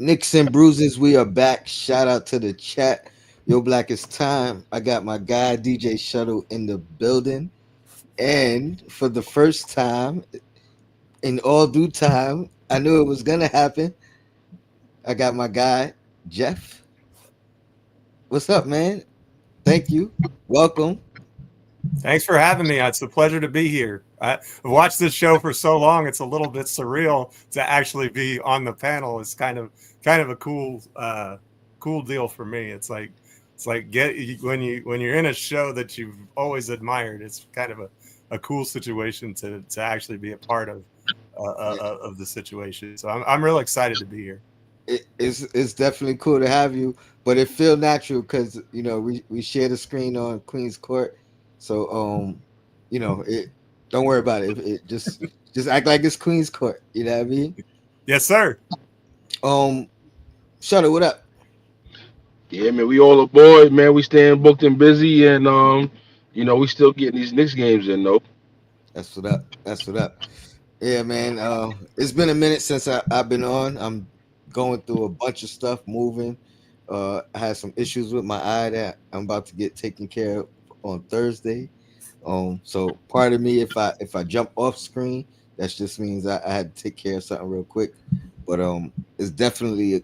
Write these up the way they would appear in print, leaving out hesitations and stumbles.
Nicks and bruises, we are back. Shout out to the chat. Yo, Black, it's time. I got my guy DJ Shuttle in the building, and for the first time in all due time, I knew it was gonna happen. I got my guy Jeff. What's up, man? Thank you. Welcome. Thanks for having me. It's a pleasure to be here. I've watched this show for so long; it's a little bit surreal to actually be on the panel. It's kind of a cool deal for me. It's like when you're in a show that you've always admired. It's kind of a cool situation to actually be a part of the situation. So I'm real excited to be here. It's definitely cool to have you, but it feel natural because we share the screen on Queen's Court, so it. Don't worry about it. It just act like it's Queen's Court. You know what I mean? Yes, sir. Um, Shutter, what up? Yeah, man, we all aboard, man. We staying booked and busy, and we still getting these Knicks games in, though. That's what up. That's what up. Yeah, man. It's been a minute since I've been on. I'm going through a bunch of stuff, moving. I had some issues with my eye that I'm about to get taken care of on Thursday. So part of me, if I jump off screen, that just means I had to take care of something real quick. But it's definitely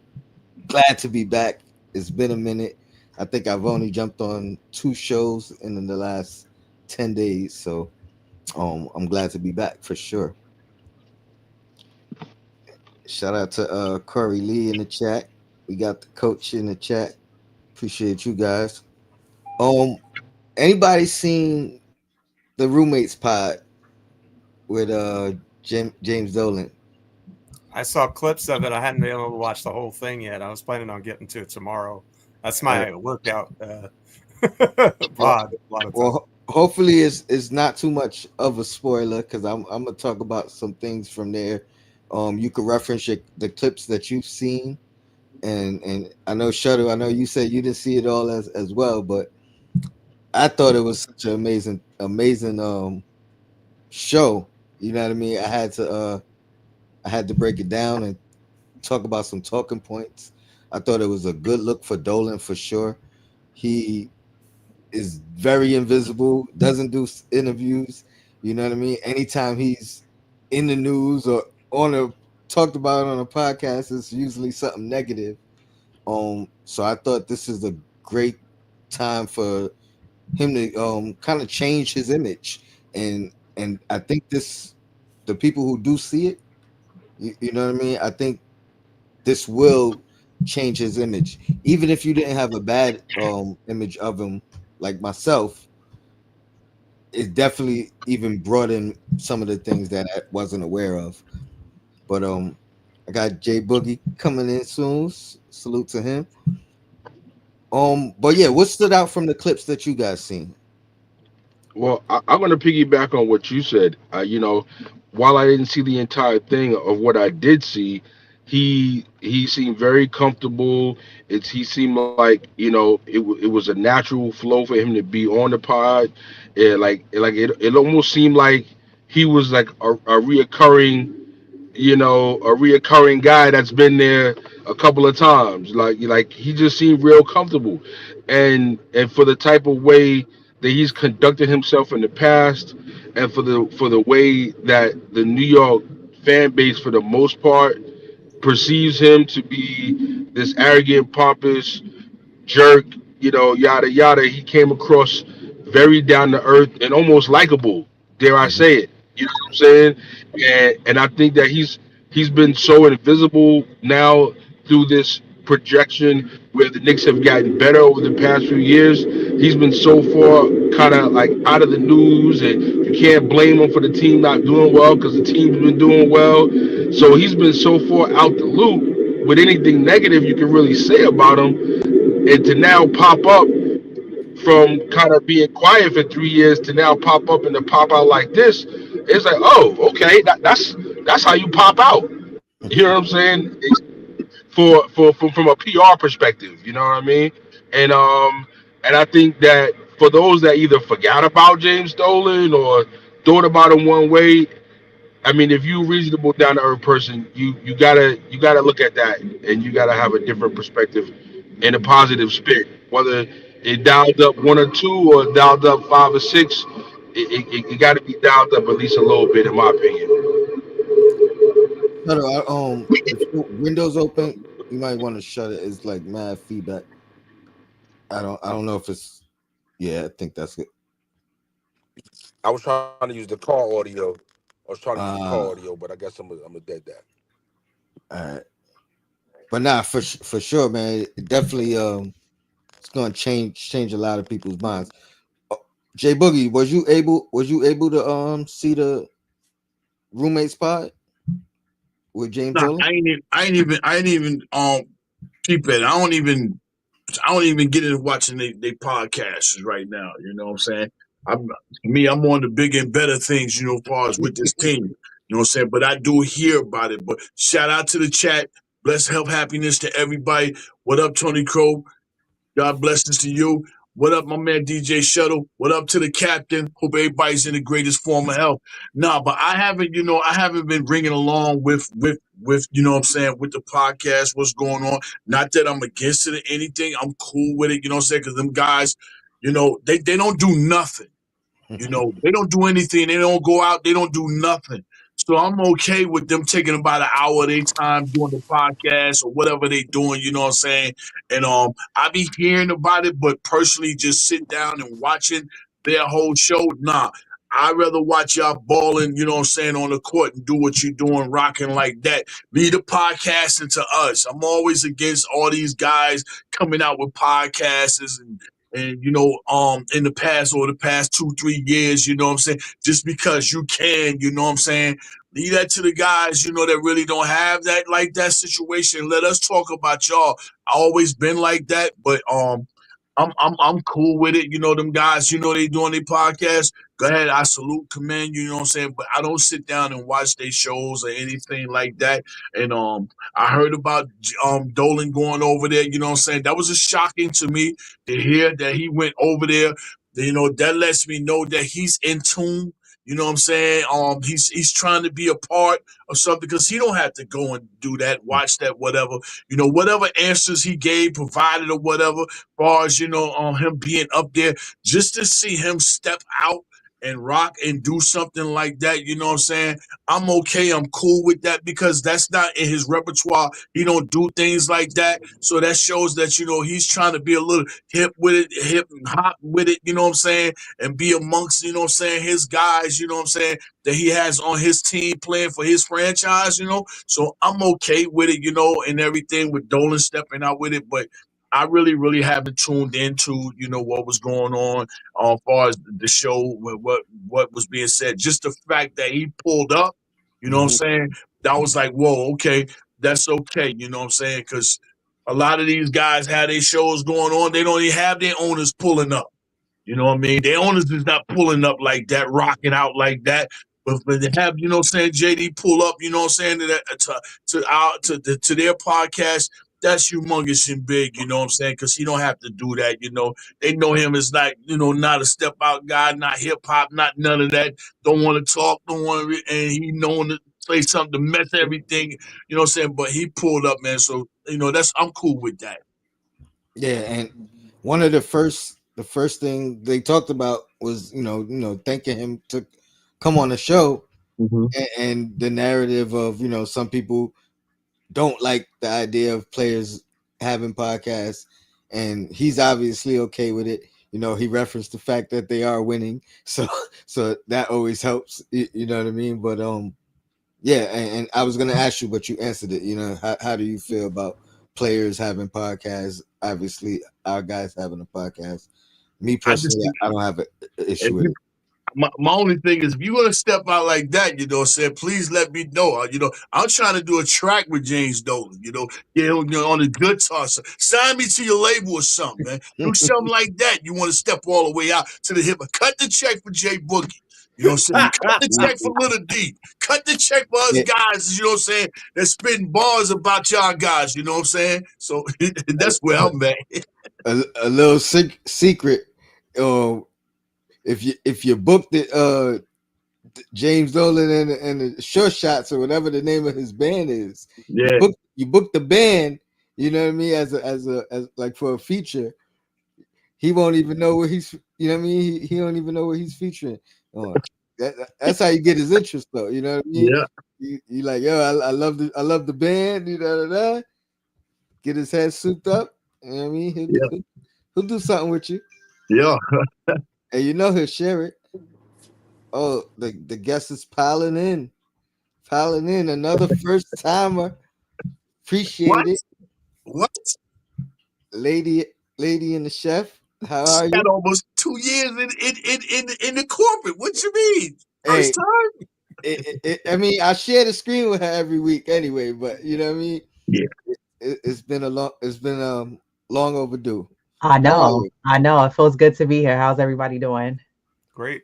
glad to be back. It's been a minute. I think I've only jumped on two shows in the last 10 days, so I'm glad to be back for sure. Shout out to Corey Lee in the chat. We got the coach in the chat. Appreciate you guys. Um, Anybody seen the roommates pod with James Dolan? I saw clips of it. I hadn't been able to watch the whole thing yet. I was planning on getting to it tomorrow. That's Oh, my workout well, pod a lot of time. hopefully it's not too much of a spoiler because I'm gonna talk about some things from there. You could reference the clips that you've seen, and I know Shuttle. I know you said you didn't see it all as well, but I thought it was such an amazing show. You know what I mean? I had to break it down and talk about some talking points. I thought it was a good look for Dolan for sure. He is very invisible, doesn't do interviews. You know what I mean? Anytime he's in the news or on a talked about on a podcast, it's usually something negative. So I thought this is a great time for him to kind of change his image, and I think the people who do see it, you know what I mean. I think this will change his image, even if you didn't have a bad image of him, like myself. It definitely even brought in some of the things that I wasn't aware of. But I got Jay Boogie coming in soon. Salute to him. But yeah, what stood out from the clips that you guys seen? Well, I'm going to piggyback on what you said. While I didn't see the entire thing of what I did see, he seemed very comfortable. He seemed like it was a natural flow for him to be on the pod. It almost seemed like he was like a reoccurring a reoccurring guy that's been there a couple of times. Like he just seemed real comfortable, and for the type of way that he's conducted himself in the past, and for the way that the New York fan base, for the most part, perceives him to be this arrogant, pompous jerk, yada yada. He came across very down to earth and almost likable. Dare I Mhm. say it? You know what I'm saying? And I think that he's been so invisible now through this projection where the Knicks have gotten better over the past few years. He's been so far kind of like out of the news, and you can't blame him for the team not doing well because the team's been doing well. So he's been so far out the loop with anything negative you can really say about him, and to now pop up from kind of being quiet for 3 years to now pop up and to pop out like this, it's like, oh, okay, that's how you pop out. You know what I'm saying? From a PR perspective, you know what I mean? And I think that for those that either forgot about James Dolan or thought about him one way, I mean, if you reasonable, down to earth person, you gotta look at that, and you gotta have a different perspective and a positive spin. Whether it dialed up one or two or dialed up five or six, it got to be dialed up at least a little bit, in my opinion. Shutter, if your Windows open, you might want to shut it. It's like mad feedback. I don't know if it's. Yeah, I think that's it. I was trying to use the car audio. I was trying to use the car Ah, audio, but I guess I'm a dead that. all right. But nah, for sure, man. It definitely it's gonna change a lot of people's minds. Uh, Jay Boogie, was you able to see the roommate spot with James Nah, Dolan? I ain't even peep it. I don't even get into watching they podcasts right now. You know what I'm saying? I'm I'm on the bigger and better things, as far as with this team. You know what I'm saying? But I do hear about it. But shout out to the chat. Bless, health, happiness to everybody. What up, Tony Crow? God blessings to you. What up, my man DJ Shuttle? What up to the captain? Hope everybody's in the greatest form of health. Nah, but I haven't been ringing along with what I'm saying, with the podcast, what's going on. Not that I'm against it or anything. I'm cool with it, what I'm saying, because them guys, they don't do nothing. They don't do anything. They don't go out. They don't do nothing. So I'm okay with them taking about an hour of their time doing the podcast or whatever they doing. You know what I'm saying? And I be hearing about it, but personally, just sit down and watching their whole show. Nah, I'd rather watch y'all balling. You know what I'm saying, on the court and do what you're doing, rocking like that. Leave the podcasting to us. I'm always against all these guys coming out with podcasts and in the past or the past 2-3 years, you know what I'm saying, just because you can, you know what I'm saying, leave that to the guys, that really don't have that, like, that situation. Let us talk about y'all. I always been like that, but I'm cool with it. Them guys, they doing their podcast. Go ahead, I salute, commend, you know what I'm saying? But I don't sit down and watch their shows or anything like that. And I heard about Dolan going over there, you know what I'm saying? That was a shocking to me to hear that he went over there. That lets me know that he's in tune. You know what I'm saying? He's trying to be a part of something, because he don't have to go and do that, watch that, whatever. Whatever answers he gave, provided, or whatever, far as him being up there, just to see him step out and rock and do something like that. You know what I'm saying? I'm okay. I'm cool with that, because that's not in his repertoire. He don't do things like that. So that shows that he's trying to be a little hip with it, hip and hop with it. You know what I'm saying? And be amongst his guys. You know what I'm saying? That he has on his team playing for his franchise. So I'm okay with it. And everything with Dolan stepping out with it, but I really, really haven't tuned into, what was going on as far as the show, what was being said. Just the fact that he pulled up, you know what I'm Mhm. saying? That was like, whoa, okay, that's okay. You know what I'm saying? Because a lot of these guys have their shows going on. They don't even have their owners pulling up. You know what I mean? Their owners is not pulling up like that, rocking out like that. But they have, JD pull up, you know what I'm saying, to their podcast. That's humongous and big, you know what I'm saying? Because he don't have to do that, They know him as not, not a step out guy, not hip hop, not none of that. Don't want to talk, don't want to, and he known to say something to mess everything, you know what I'm saying? But he pulled up, man. So, I'm cool with that. Yeah, and one of the first thing they talked about was thanking him to come on the show, Mm-hmm. and the narrative of some people don't like the idea of players having podcasts, and he's obviously okay with it. He referenced the fact that they are winning, so that always helps. You know what I mean? But yeah, and I was gonna ask you, but you answered it. How do you feel about players having podcasts? Obviously, our guys having a podcast. Me I just personally, I don't have an if issue with you it. my only thing is, if you're gonna step out like that, please let me know. I'm trying to do a track with James Dolan. On the guitar. So sign me to your label or something, man. Do something like that. You want to step all the way out to the hip. Cut the check for Jay Boogie. You know what I'm saying? Cut the check for Little D. Cut the check for us Yeah, guys, you know what I'm saying? That spitting bars about y'all guys, you know what I'm saying? So that's where I'm at. a little secret. Uh, if you booked it, James Dolan and the Sure Shots or whatever the name of his band is. Yeah, You book the band, you know what I mean, as like for a feature. He won't even know what he's, you know what I mean. He don't even know what he's featuring on. That's how you get his interest, though. You know what I mean. yeah, You like, yo, I love the band. You know, get his head souped up. You know what I mean. yeah, He'll do something with you, yeah. and you know he'll share it. Oh, the guest is piling in. Another first timer. What? Appreciate it, What? lady, lady, and the chef. How She are had you? almost 2 years in the corporate. What you mean? First Hey, time? I mean, I share the screen with her every week anyway, but you know what I mean. Yeah. It's been it's been long overdue. I How are know. you? I know. It feels good to be here. How's everybody doing? Great.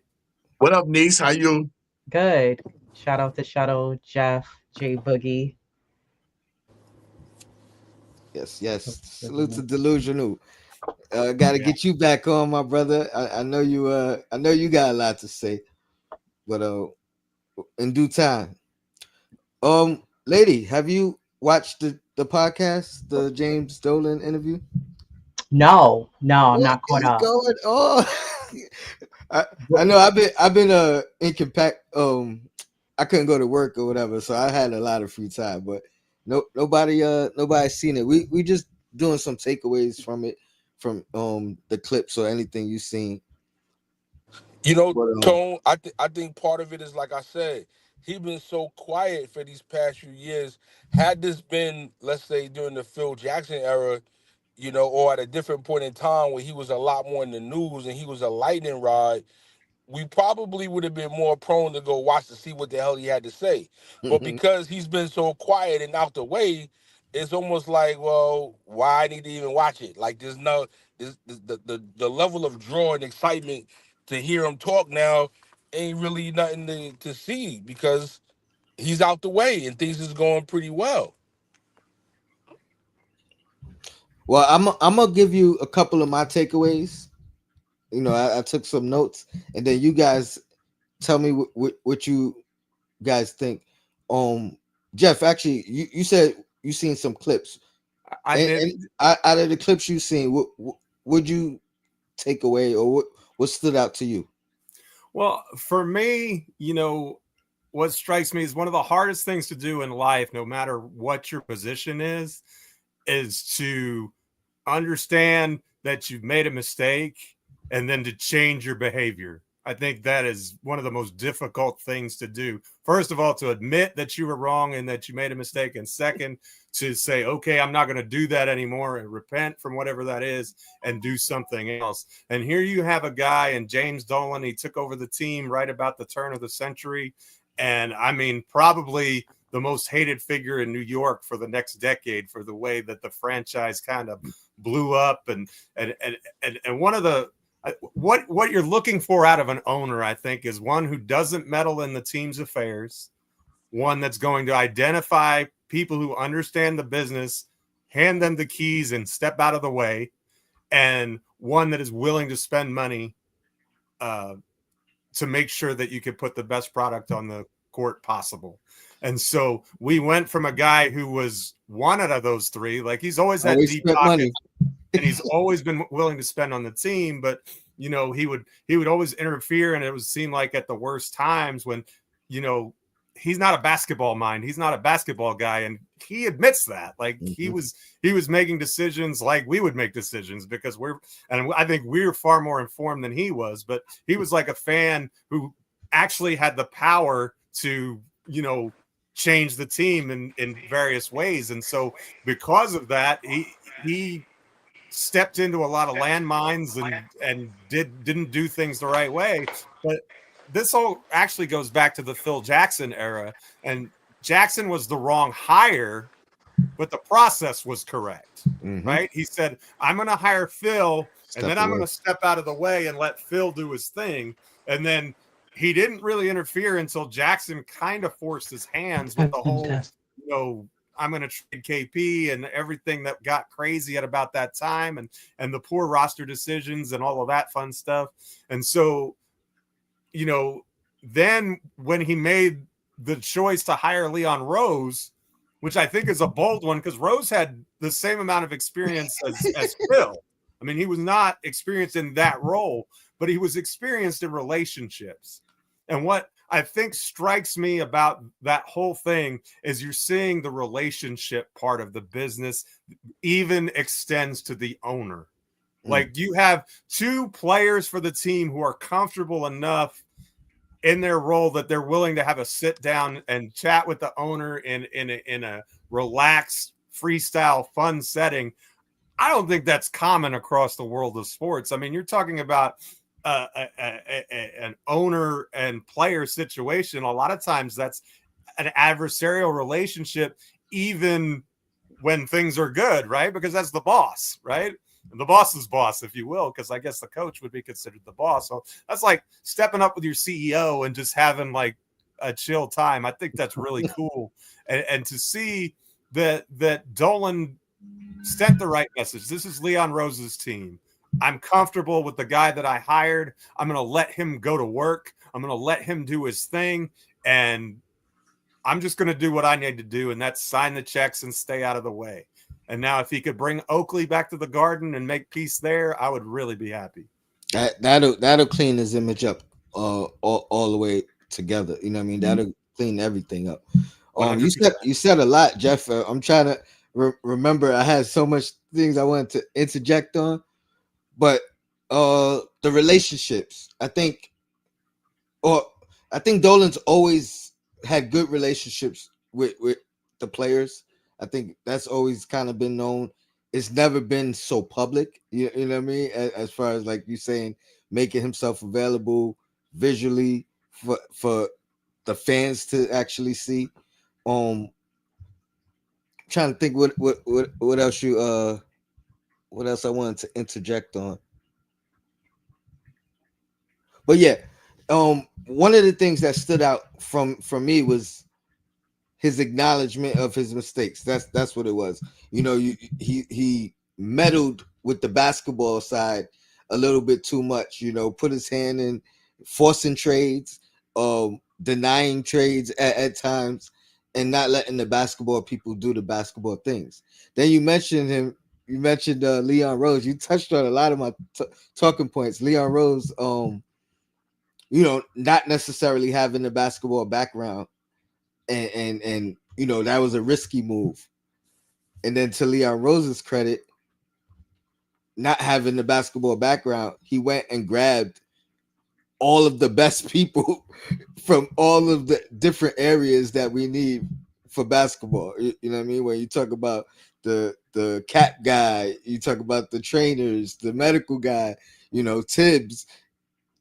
What up, niece? How you? Good. Shout out to Shuttle, Jeff, J Boogie. Yes, yes. Salute to Delusional. Got to Yeah. get you back on, my brother. I know you. I know you got a lot to say, but in due time. Lady, have you watched the podcast, the James Dolan interview? No, no, I'm What not caught is up. going on? I I know I've been in compact I couldn't go to work or whatever, so I had a lot of free time, but nobody's seen it. We just doing some takeaways from it from the clips or anything you've seen. You know, But Tone, I think part of it is like I said, he been so quiet for these past few years. Had this been, let's say, during the Phil Jackson era, or at a different point in time where he was a lot more in the news and he was a lightning rod, we probably would have been more prone to go watch to see what the hell he had to say. But because he's been so quiet and out the way, it's almost like, well, why I need to even watch it? Like there's no the level of draw and excitement to hear him talk now ain't really nothing to see because he's out the way and things is going pretty well. well, I'm gonna give you a couple of my takeaways. You know, I took some notes, and then you guys tell me what you guys think. Jeff, actually, you said you seen some clips, I did. and out of the clips you seen, what would you take away, or what stood out to you? Well, for me, what strikes me is one of the hardest things to do in life, no matter what your position is to understand that you've made a mistake and then to change your behavior. I think that is one of the most difficult things to do. First of all, to admit that you were wrong and that you made a mistake. And second, to say, okay, I'm not going to do that anymore and repent from whatever that is and do something else. And here you have a guy in James Dolan. He took over the team right about the turn of the century. And I mean, probably the most hated figure in New York for the next decade for the way that the franchise kind of blew up and one of the what you're looking for out of an owner, I think, is one who doesn't meddle in the team's affairs, one that's going to identify people who understand the business, hand them the keys and step out of the way, and one that is willing to spend money to make sure that you can put the best product on the court possible. And so we went from a guy who was one out of those three, like he's always had Always deep spent money. pockets and he's always been willing to spend on the team, but he would always interfere, and it would seem like at the worst times when you know he's not a basketball mind, he's not a basketball guy, and he admits that. Like Mm-hmm. he was making decisions like we would make decisions because I think we're far more informed than he was, but he was like a fan who actually had the power to change the team in various ways. And so because of that, he stepped into a lot of landmines and didn't do things the right way. But this all actually goes back to the Phil Jackson era, and Jackson was the wrong hire, but the process was correct. Mm-hmm. Right? He said, I'm going to hire Phil, and Step then I'm away. going to step out of the way and let Phil do his thing. And then he didn't really interfere until Jackson kind of forced his hands with the whole, I'm going to trade KP and everything that got crazy at about that time, and the poor roster decisions and all of that fun stuff. And so, then when he made the choice to hire Leon Rose, which I think is a bold one because Rose had the same amount of experience as Phil. I mean, he was not experienced in that role, but he was experienced in relationships. And what I think strikes me about that whole thing is you're seeing the relationship part of the business even extends to the owner. Like you have two players for the team who are comfortable enough in their role that they're willing to have a sit down and chat with the owner in a relaxed, freestyle, fun setting. I don't think that's common across the world of sports. I mean, you're talking about an owner and player situation. A lot of times that's an adversarial relationship, even when things are good, right? Because that's the boss, right? The boss's boss, if you will, because I guess the coach would be considered the boss. So that's like stepping up with your CEO and just having like a chill time. I think that's really cool. And to see that Dolan sent the right message. This is Leon Rose's team. I'm comfortable with the guy that I hired. I'm going to let him go to work. I'm going to let him do his thing. And I'm just going to do what I need to do, and that's sign the checks and stay out of the way. And now if he could bring Oakley back to the Garden and make peace there, I would really be happy. That'll clean his image up all the way together. You know what I mean? That'll clean everything up. You said a lot, Jeff. I'm trying to remember. I had so much things I wanted to interject on, but the relationships. Or I think Dolan's always had good relationships with the players. I think that's always kind of been known. It's never been so public. You know what I mean? As far as like you saying, making himself available visually for the fans to actually see. Trying to think what else what else I wanted to interject on. But yeah, one of the things that stood out from me was his acknowledgement of his mistakes. That's what it was. You know, he meddled with the basketball side a little bit too much. You know, put his hand in forcing trades, denying trades at times, and not letting the basketball people do the basketball things. Then you mentioned him. You mentioned Leon Rose. You touched on a lot of my talking points. Leon Rose, you know, not necessarily having a basketball background, and you know that was a risky move. And then to Leon Rose's credit, not having the basketball background, he went and grabbed all of the best people from all of the different areas that we need for basketball. You know what I mean? When you talk about the cap guy, you talk about the trainers, the medical guy, you know, Tibbs.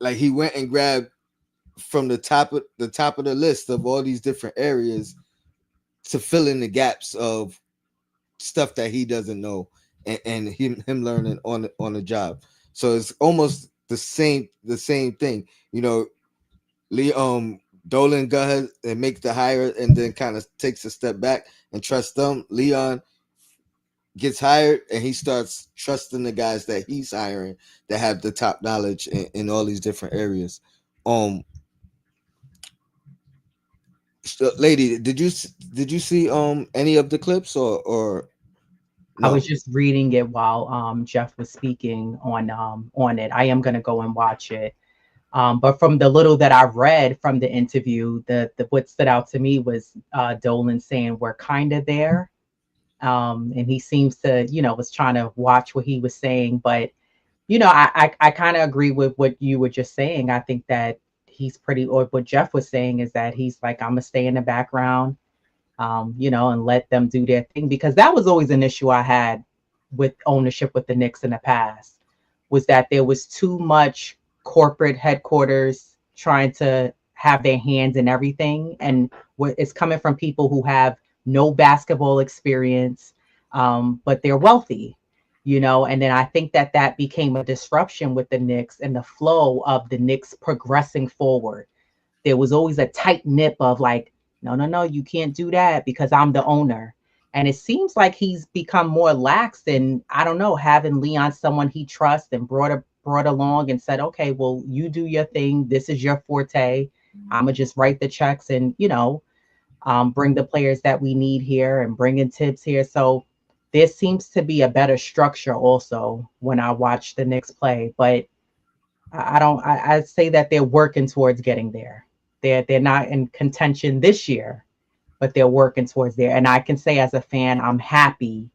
Like he went and grabbed from the top of the list of all these different areas to fill in the gaps of stuff that he doesn't know, and him learning on the job. So it's almost the same thing. You know, Lee Dolan go ahead and make the hire and then kind of takes a step back and trust them. Leon gets hired and he starts trusting the guys that he's hiring that have the top knowledge in all these different areas. Um Lady, did you see any of the clips or I was no? just reading it while Jeff was speaking on it. I am gonna go and watch it. But from the little that I read from the interview, the what stood out to me was Dolan saying we're kind of there, and he seems to, was trying to watch what he was saying. But I kind of agree with what you were just saying. I think that he's pretty, or what Jeff was saying is that he's like, I'm gonna stay in the background, and let them do their thing, because that was always an issue I had with ownership with the Knicks in the past, was that there was too much corporate headquarters trying to have their hands in everything, and it's coming from people who have no basketball experience, but they're wealthy, and then I think that that became a disruption with the Knicks and the flow of the Knicks progressing forward. There was always a tight nip of like, no, no, no, you can't do that because I'm the owner. And it seems like he's become more lax, and I don't know, having Leon someone he trusts and brought along and said, okay, well, you do your thing. This is your forte. I'm gonna just write the checks and bring the players that we need here and bring in Tibbs here. So there seems to be a better structure also when I watch the Knicks play. But I don't. I say that they're working towards getting there. They're not in contention this year, but they're working towards there. And I can say as a fan, I'm happy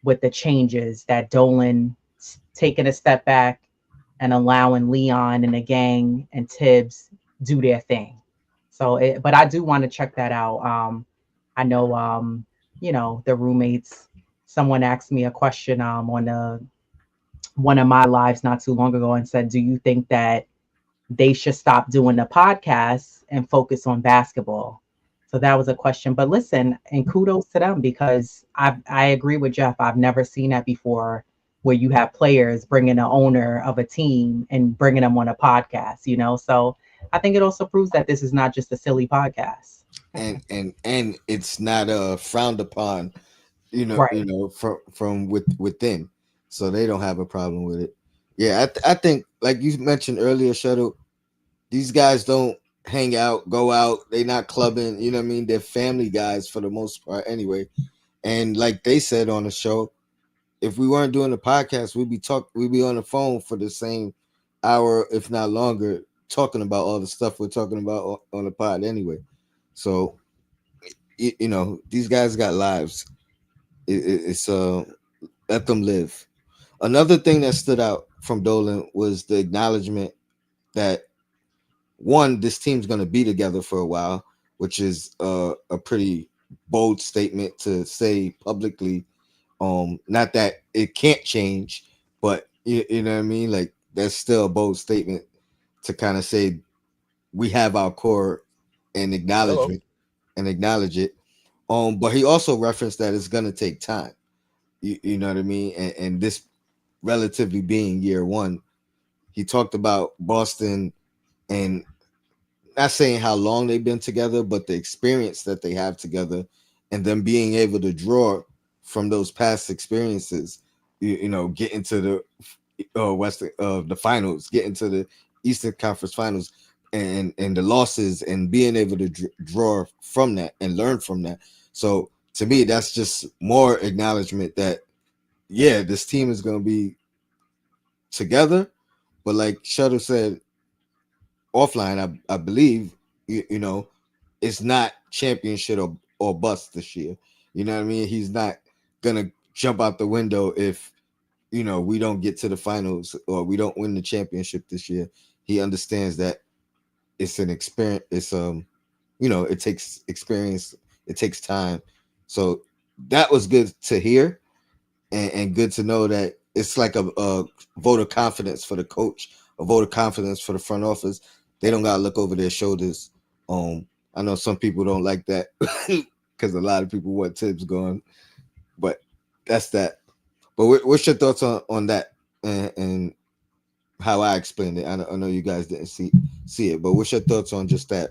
with the changes that Dolan taking a step back and allowing Leon and the gang and Tibbs do their thing. So, but I do want to check that out. I know, the roommates. Someone asked me a question on one of my lives not too long ago and said, "Do you think that they should stop doing the podcasts and focus on basketball?" So that was a question. But listen, and kudos to them because I agree with Jeff. I've never seen that before, where you have players bringing the owner of a team and bringing them on a podcast. So I think it also proves that this is not just a silly podcast. And it's not frowned upon, Right. from within, so they don't have a problem with it. Yeah, I think like you mentioned earlier, Shuttle. These guys don't hang out, go out. They not clubbing. You know what I mean? They're family guys for the most part, anyway. And like they said on the show, if we weren't doing the podcast, we'd be on the phone for the same hour, if not longer, talking about all the stuff we're talking about on the pod anyway. So these guys got lives. It's let them live. Another thing that stood out from Dolan was the acknowledgement that one, this team's going to be together for a while, which is a pretty bold statement to say publicly. Not that it can't change, but you know what I mean. Like that's still a bold statement to kind of say we have our core and Hello. acknowledge it. But he also referenced that it's going to take time. You know what I mean, and this relatively being year one, he talked about Boston and not saying how long they've been together, but the experience that they have together, and them being able to draw from those past experiences. Get into the Western the finals, get into the Eastern Conference Finals, and the losses, and being able to draw from that and learn from that. So to me, that's just more acknowledgement that yeah, this team is going to be together. But like Shuttle said offline, I believe it's not championship or bust this year. You know what I mean? He's not gonna jump out the window if we don't get to the finals or we don't win the championship this year. He understands that it's an experience. It's it takes experience. It takes time. So that was good to hear, and good to know that it's like a vote of confidence for the coach, a vote of confidence for the front office. They don't gotta look over their shoulders. I know some people don't like that because a lot of people want Tibbs going, but that's that. But what's your thoughts on that and how I explained it? I know you guys didn't see it, but what's your thoughts on just that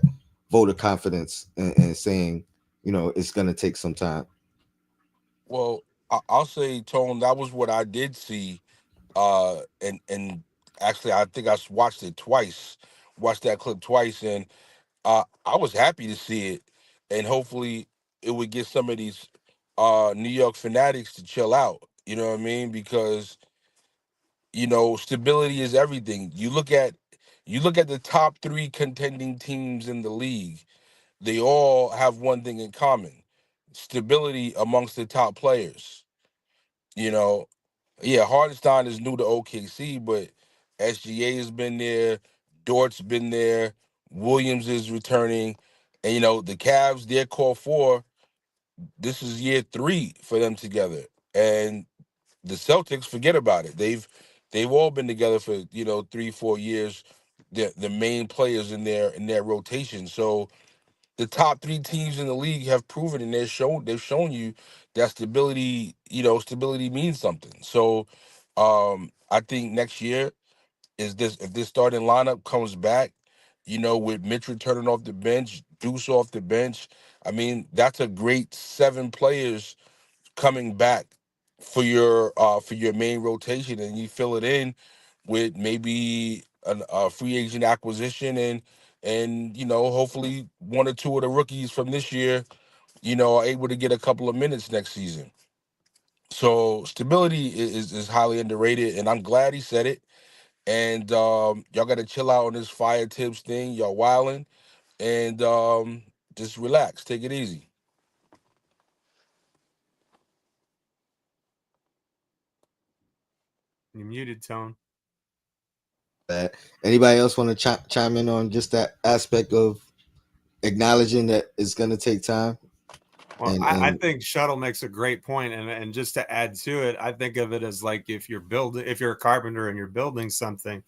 vote of confidence and saying it's gonna take some time? Well, I'll say, Tone, that was what I did see. And actually, I think watched it twice, watched that clip twice, and I was happy to see it, and hopefully it would get some of these New York fanatics to chill out. You know what I mean? Because stability is everything. You look at the top three contending teams in the league. They all have one thing in common: stability amongst the top players. You know, yeah, Hardenstein is new to OKC, but SGA has been there, Dort's been there, Williams is returning, and the Cavs, their core four, this is year three for them together, and the Celtics, forget about it. They've all been together for 3-4 years. The main players in their rotation. So the top three teams in the league have proven, and they've shown you that stability means something. So I think next year is this if this starting lineup comes back, with Mitch returning off the bench, Deuce off the bench. I mean, that's a great 7 players coming back for your main rotation, and you fill it in with maybe a free agent acquisition and hopefully one or two of the rookies from this year, are able to get a couple of minutes next season. So stability is highly underrated, and I'm glad he said it. And y'all got to chill out on this fire tips thing. Y'all wilding, and just relax, take it easy. You're muted, Tone. That anybody else want to chime in on just that aspect of acknowledging that it's going to take time Well, I and think Shuttle makes a great point, and just to add to it, I think of it as like if you're a carpenter and you're building something,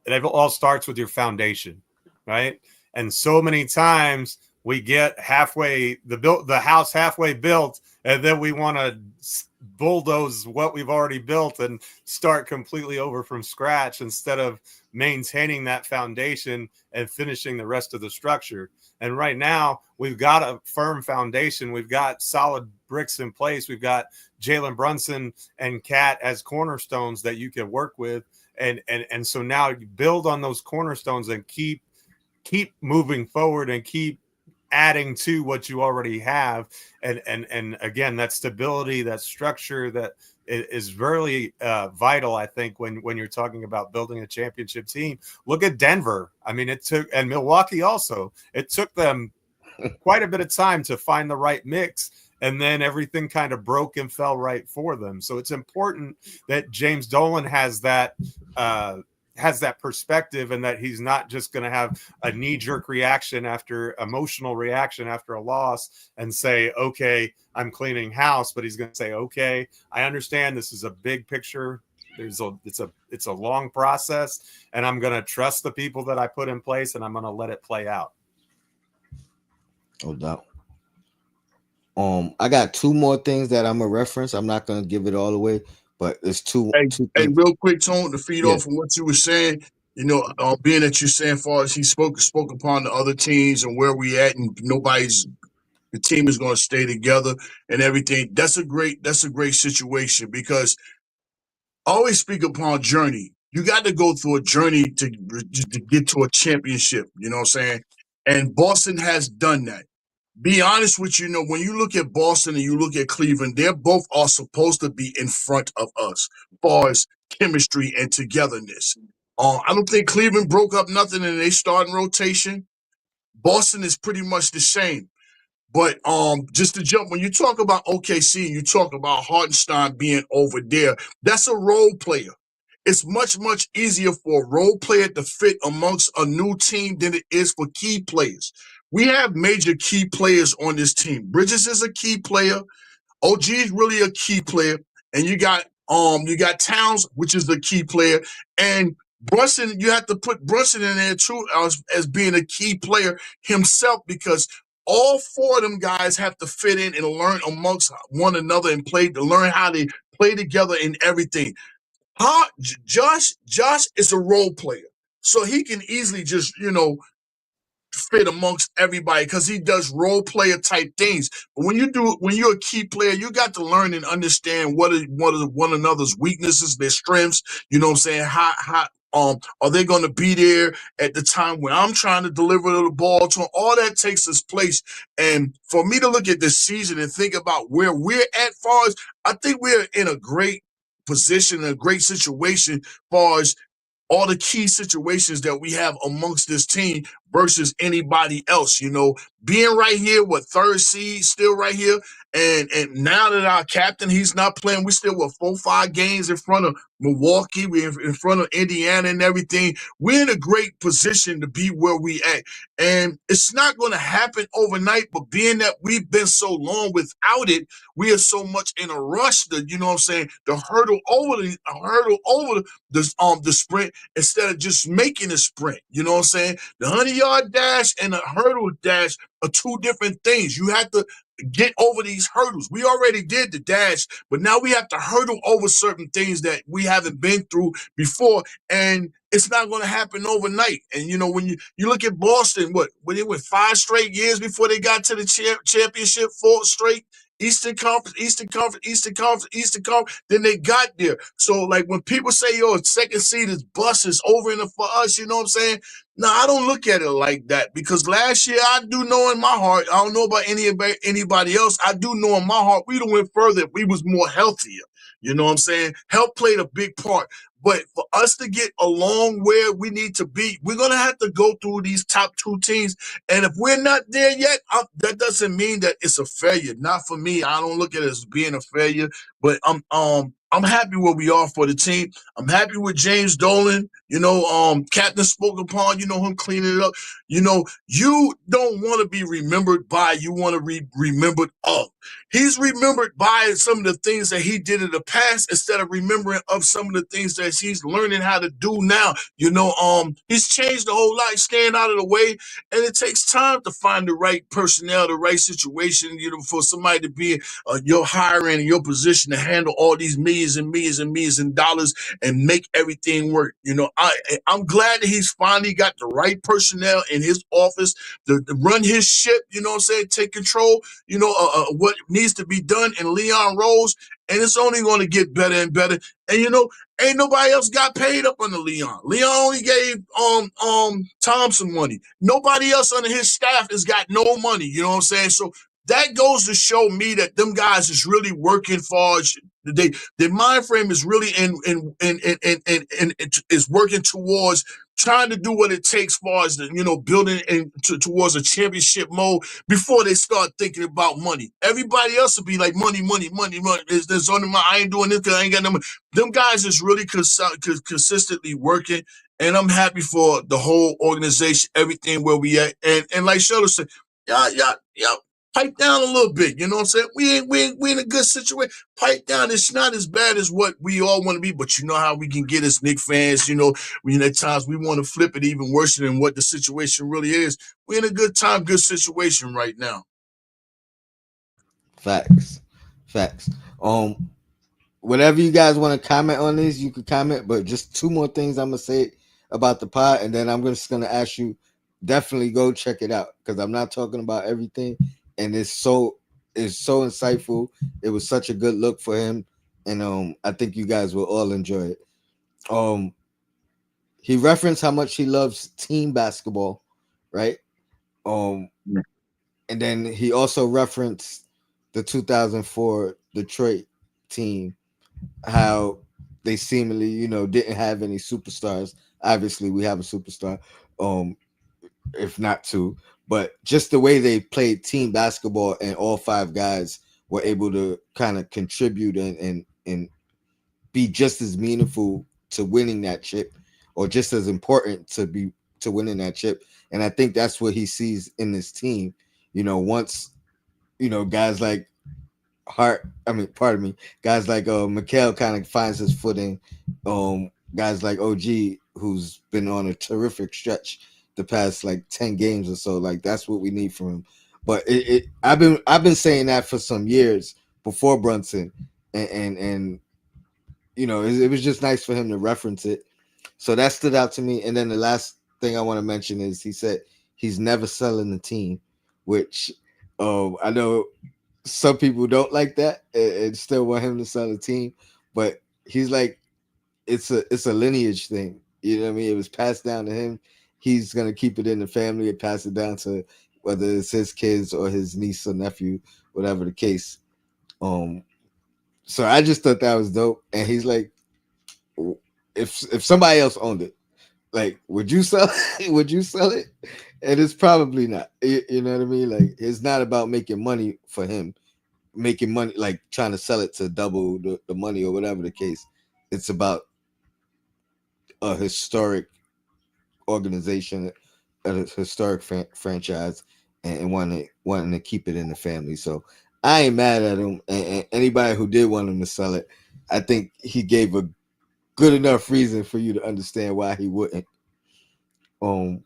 it all starts with your foundation, right? And so many times we get the house halfway built, and then we want to bulldoze what we've already built and start completely over from scratch instead of maintaining that foundation and finishing the rest of the structure. And right now we've got a firm foundation. We've got solid bricks in place. We've got Jalen Brunson and Cat as cornerstones that you can work with. And so now you build on those cornerstones and keep moving forward and keep adding to what you already have. And again, that stability, that structure, that is really vital, I think, when you're talking about building a championship team. Look at Denver. I mean, and Milwaukee also. It took them quite a bit of time to find the right mix, and then everything kind of broke and fell right for them. So it's important that James Dolan has that perspective, and that he's not just going to have a knee-jerk reaction after emotional reaction after a loss and say, okay, I'm cleaning house, but he's going to say, okay, I understand this is a big picture. It's a long process, and I'm going to trust the people that I put in place, and I'm going to let it play out. no doubt. I got two more things that I'm gonna reference. I'm not gonna give it all away, but it's two Hey, things. real quick, Tone, to feed Yeah. off of what you were saying, being that you're saying, far as he spoke upon the other teams and where we at, and the team is going to stay together and everything. That's a great situation, because I always speak upon journey. You got to go through a journey to get to a championship. You know what I'm saying? And Boston has done that. Be honest with you, when you look at Boston and you look at Cleveland, they're both are supposed to be in front of us as far as chemistry and togetherness. I don't think Cleveland broke up nothing in their starting rotation. Boston is pretty much the same. But just to jump, when you talk about OKC, you talk about Hartenstein being over there. That's a role player. It's much, much easier for a role player to fit amongst a new team than it is for key players. We have major key players on this team. Bridges is a key player. OG is really a key player, and you got Towns, which is the key player, and Brunson. You have to put Brunson in there too as being a key player himself, because all four of them guys have to fit in and learn amongst one another and learn how to play together and everything. Josh is a role player, so he can easily just fit amongst everybody because he does role player type things. But when you're a key player, you got to learn and understand what are one another's weaknesses, their strengths. You know what I'm saying? How are they going to be there at the time when I'm trying to deliver the ball to them? All that takes its place. And for me to look at this season and think about where we're at, far as I think we're in a great position, a great situation, far as all the key situations that we have amongst this team versus anybody else. Being right here with third seed, still right here, and now that our captain, he's not playing, we still with 4-5 games in front of Milwaukee, we're in front of Indiana and everything. We're in a great position to be where we at, and it's not going to happen overnight. But being that we've been so long without it, we are so much in a rush to, you know what I'm saying, to hurdle over the sprint instead of just making a sprint. You know what I'm saying? The 100-yard dash and the hurdle dash are two different things. You have to get over these hurdles. We already did the dash, but now we have to hurdle over certain things that we haven't been through before, and it's not going to happen overnight. And when you look at Boston, when they went 5 straight years before they got to the championship, 4 straight, Eastern Conference, Eastern Conference, Eastern Conference, Eastern Conference. Then they got there. So like when people say, yo, second seed is bust, is over in for us, you know what I'm saying? No, I don't look at it like that because last year I do know in my heart, I don't know about anybody else. I do know in my heart we'd have went further if we was more healthier. You know what I'm saying? Health played a big part. But for us to get along where we need to be, we're gonna have to go through these top two teams. And if we're not there yet, that doesn't mean that it's a failure. Not for me. I don't look at it as being a failure. But I'm happy where we are for the team. I'm happy with James Dolan. You know, Captain spoke upon. You know him cleaning it up. You know, you don't want to be remembered by. You want to be remembered of. He's remembered by some of the things that he did in the past instead of remembering of some of the things that he's learning how to do now. You know, he's changed a whole lot, staying out of the way, and it takes time to find the right personnel, the right situation, you know, for somebody to be your hiring and your position to handle all these millions and millions and millions of dollars and make everything work. You know, I'm glad that he's finally got the right personnel in his office to run his ship. You know what I'm saying? Take control. You know what needs to be done in Leon Rose, and it's only going to get better and better. And you know, ain't nobody else got paid up under Leon. Leon only gave Thompson money. Nobody else under his staff has got no money. You know what I'm saying? So that goes to show me that them guys is really working for. Their mind frame is really in is working towards trying to do what it takes far as the, you know, building towards a championship mode before they start thinking about money. Everybody else will be like money, money, money, money. There's only my I ain't doing this because I ain't got no money. Them guys is really consistently working, and I'm happy for the whole organization, everything where we at. And like Sheldon said, y'all, pipe down a little bit. You know what I'm saying? We in a good situation. Pipe down. It's not as bad as what we all want to be, but you know how we can get as Knicks fans. You know, at times we want to flip it even worse than what the situation really is. We're in a good time, good situation right now. Facts, facts. Whatever you guys want to comment on this, you can comment. But just two more things I'm gonna say about the pod, and then I'm just gonna ask you definitely go check it out because I'm not talking about everything, and it's so insightful. It was such a good look for him, and I think you guys will all enjoy it. Um, he referenced how much he loves team basketball, right? Um, and then he also referenced the 2004 Detroit team, how they seemingly, didn't have any superstars. Obviously, we have a superstar, um, if not two, but just the way they played team basketball and all five guys were able to kind of contribute and be just as meaningful to winning that chip, or just as important to winning that chip. And I think that's what he sees in this team. Once guys like Hart, I mean, pardon me, guys like Mikhail kind of finds his footing. Guys like OG, who's been on a terrific stretch the past like 10 games or so, like that's what we need from him. But I've been saying that for some years before Brunson, and it was just nice for him to reference it. So that stood out to me. And then the last thing I want to mention is he said he's never selling the team, which I know some people don't like that and still want him to sell the team, but he's like, it's a lineage thing. You know what I mean? It was passed down to him. He's gonna keep it in the family and pass it down to whether it's his kids or his niece or nephew, whatever the case. Um, so I just thought that was dope. And he's like, if somebody else owned it, like, would you sell? Would you sell it? And it's probably not. You know what I mean? Like, it's not about making money for him, making money, like trying to sell it to double the money or whatever the case. It's about a historic organization, a historic franchise, and wanting to keep it in the family. So I ain't mad at him. And anybody who did want him to sell it, I think he gave a good enough reason for you to understand why he wouldn't. Um,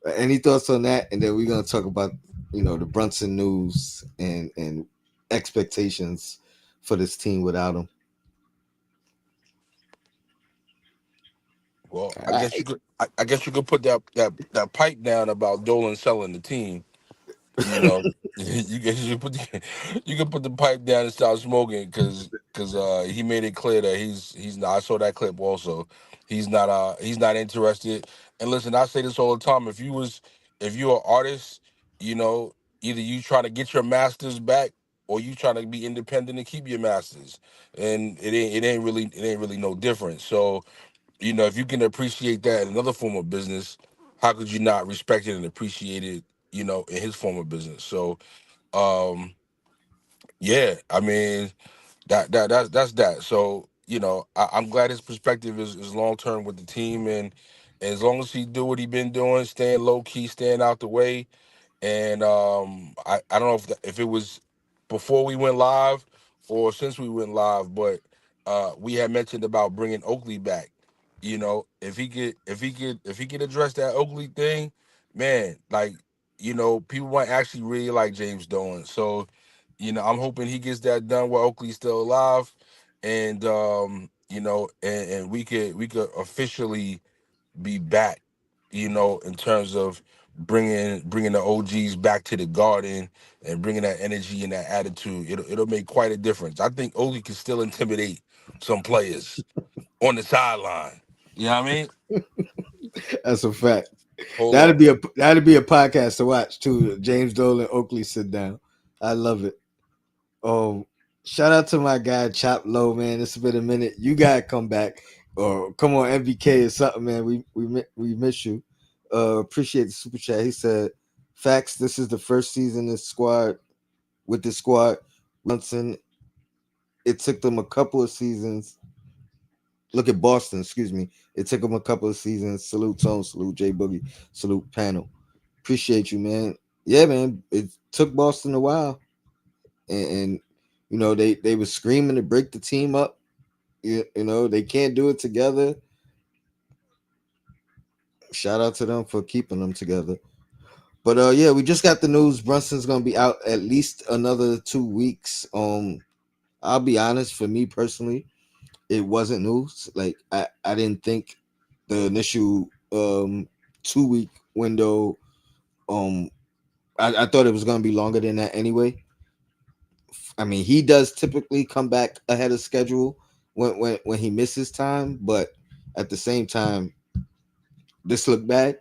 any thoughts on that? And then we're gonna talk about the Brunson news and expectations for this team without him. Well, All I guess you right. could. I guess you could put that pipe down about Dolan selling the team. You know, you can put the pipe down and stop smoking because he made it clear that he's not. I saw that clip also. He's not interested. And listen, I say this all the time. If you're an artist, you know, either you trying to get your masters back or you trying to be independent and keep your masters. And it ain't really no different. So if you can appreciate that in another form of business, how could you not respect it and appreciate it, in his form of business? So, um, yeah, I mean, that's that. So, I'm glad his perspective is long term with the team, and as long as he do what he been doing, staying low key, staying out the way, and I don't know if it was before we went live or since we went live, but we had mentioned about bringing Oakley back. If he could address that Oakley thing, man, like people might actually really like James Dolan. So I'm hoping he gets that done while Oakley's still alive, and and we could officially be back, in terms of bringing the OGs back to the Garden and bringing that energy and that attitude. It'll make quite a difference. I think Oakley can still intimidate some players on the sideline. You know what I mean? That's a fact. Hold on. That'd be a podcast to watch too. James Dolan, Oakley sit down. I love it. Um, Shout out to my guy Chop Low, man. It's been a minute. You gotta come back or come on MBK or something, man. We miss you. Appreciate the super chat. He said, "Facts. This is the first season this squad. Brunson. It took them a couple of seasons. Look at Boston. Excuse me. It took them a couple of seasons. Salute Tone. Salute J Boogie. Salute panel. Appreciate you, man. Yeah, man. It took Boston a while, and they were screaming to break the team up. They can't do it together. Shout out to them for keeping them together. But yeah, we just got the news. Brunson's gonna be out at least another 2 weeks. I'll be honest. For me personally, it wasn't news. Like I didn't think the initial 2 week window. Um, I thought it was gonna be longer than that anyway. I mean, he does typically come back ahead of schedule when he misses time, but at the same time, this looked bad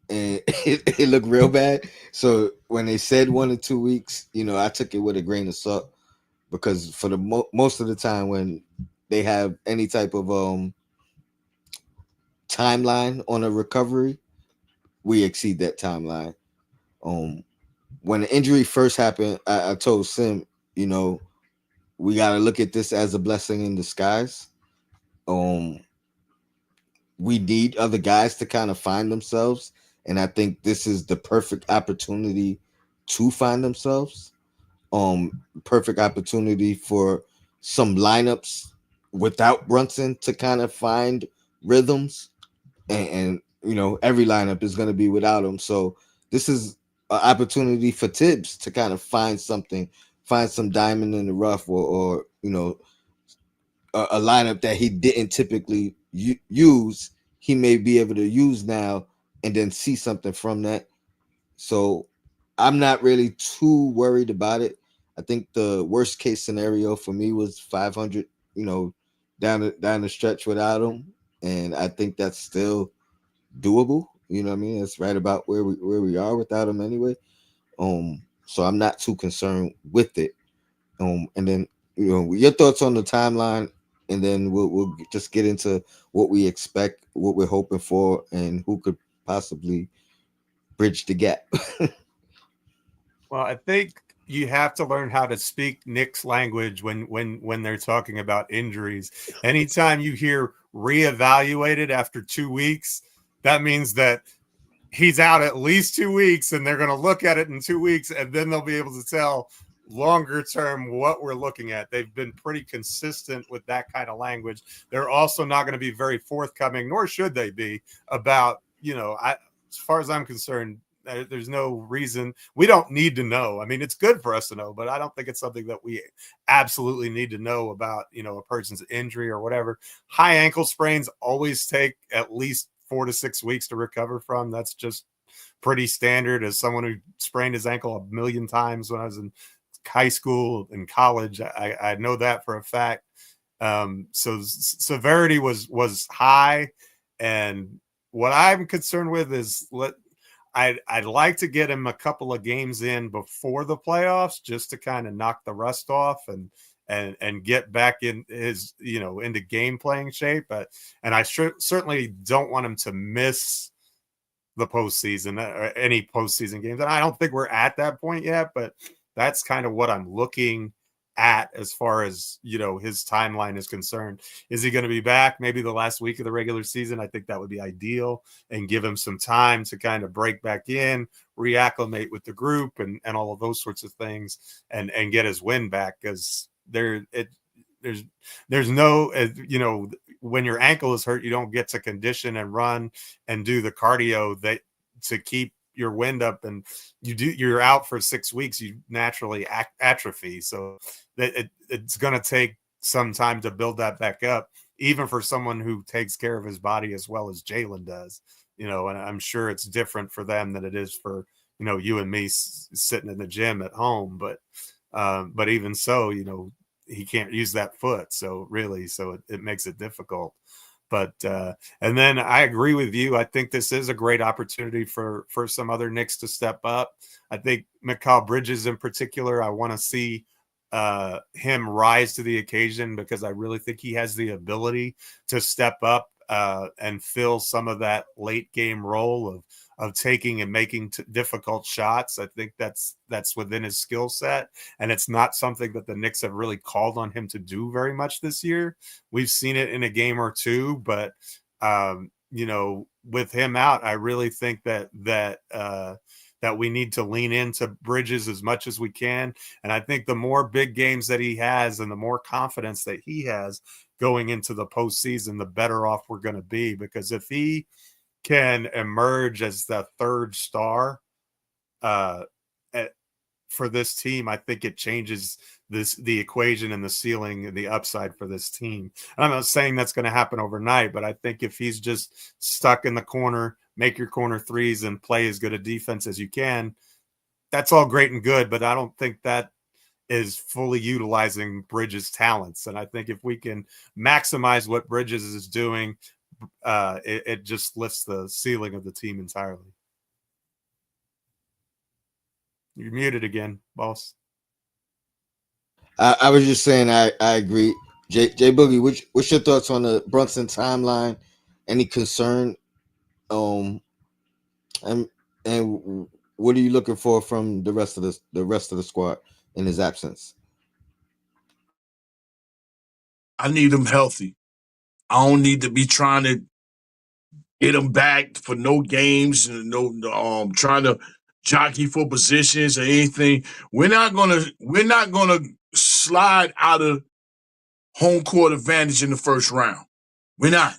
and it looked real bad. So when they said 1 or 2 weeks, I took it with a grain of salt because for the most of the time when they have any type of timeline on a recovery, we exceed that timeline. Um, when the injury first happened, I told Sim, you know, we got to look at this as a blessing in disguise. Um, we need other guys to kind of find themselves, and I think this is the perfect opportunity to find themselves. Perfect opportunity for some lineups without Brunson to kind of find rhythms, and every lineup is going to be without him. So this is an opportunity for Tibbs to kind of find something, find some diamond in the rough, or a lineup that he didn't typically use, he may be able to use now and then see something from that. So I'm not really too worried about it. I think the worst case scenario for me was 500, down the stretch without him, and I think that's still doable. You know what I mean? It's right about where we are without him anyway. So I'm not too concerned with it. And then your thoughts on the timeline, and then we'll just get into what we expect, what we're hoping for, and who could possibly bridge the gap. Well, I think you have to learn how to speak Nick's language when they're talking about injuries. Anytime you hear reevaluated after 2 weeks, that means that he's out at least 2 weeks, and they're going to look at it in 2 weeks, and then they'll be able to tell longer term what we're looking at. They've been pretty consistent with that kind of language. They're also not going to be very forthcoming, nor should they be, about, as far as I'm concerned, there's no reason. We don't need to know. I mean, it's good for us to know, but I don't think it's something that we absolutely need to know about, a person's injury or whatever. High ankle sprains always take at least 4 to 6 weeks to recover from. That's just pretty standard. As someone who sprained his ankle a million times when I was in high school and college, I know that for a fact. So severity was high, and what I'm concerned with is I'd like to get him a couple of games in before the playoffs just to kind of knock the rust off and get back in his into game playing shape. But and I certainly don't want him to miss the postseason or any postseason games. And I don't think we're at that point yet, but that's kind of what I'm looking at as far as his timeline is concerned. Is he going to be back maybe the last week of the regular season? I think that would be ideal and give him some time to kind of break back in, reacclimate with the group and all of those sorts of things and get his win back, because there's no when your ankle is hurt, you don't get to condition and run and do the cardio that to keep your wind up, and you're out for 6 weeks, you naturally atrophy. So that it's going to take some time to build that back up, even for someone who takes care of his body as well as Jalen does. And I'm sure it's different for them than it is for you and me sitting in the gym at home. But even so, he can't use that foot. So it makes it difficult. But and then I agree with you. I think this is a great opportunity for some other Knicks to step up. I think Mikal Bridges in particular, I want to see him rise to the occasion, because I really think he has the ability to step up and fill some of that late game role of taking and making difficult shots. I think that's within his skill set, and it's not something that the Knicks have really called on him to do very much this year. We've seen it in a game or two, but with him out, I really think that we need to lean into Bridges as much as we can. And I think the more big games that he has and the more confidence that he has going into the postseason, the better off we're going to be. Because if he can emerge as the third star for this team, I think it changes the equation and the ceiling and the upside for this team. And I'm not saying that's going to happen overnight, but I think if he's just stuck in the corner, make your corner threes and play as good a defense as you can, that's all great and good, but I don't think that is fully utilizing Bridges' talents. And I think if we can maximize what Bridges is doing, it just lifts the ceiling of the team entirely. You're muted again, boss. I was just saying I agree. J Boogie, what's your thoughts on the Brunson timeline? Any concern? And what are you looking for from the rest of the squad in his absence? I need him healthy. I don't need to be trying to get him back for no games and no trying to jockey for positions or anything. We're not gonna slide out of home court advantage in the first round. We're not.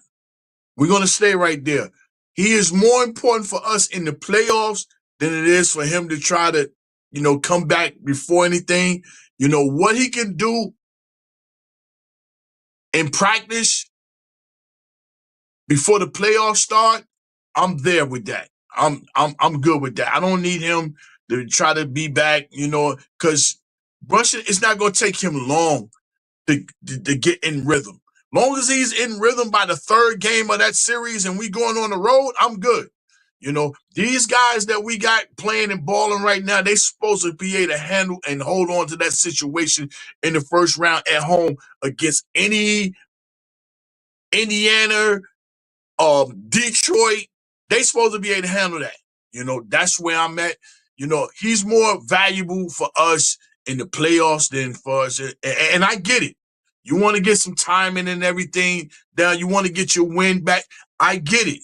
We're gonna stay right there. He is more important for us in the playoffs than it is for him to try to, come back before anything. What he can do in practice before the playoffs start, I'm there with that. I'm good with that. I don't need him to try to be back, because Brunson, it's not going to take him long to get in rhythm. Long as he's in rhythm by the third game of that series and we going on the road, I'm good. These guys that we got playing and balling right now, they supposed to be able to handle and hold on to that situation in the first round at home against any Indiana, Detroit. They supposed to be able to handle that. That's where I'm at. He's more valuable for us in the playoffs than for us. And I get it. You want to get some timing and everything down. You want to get your win back. I get it.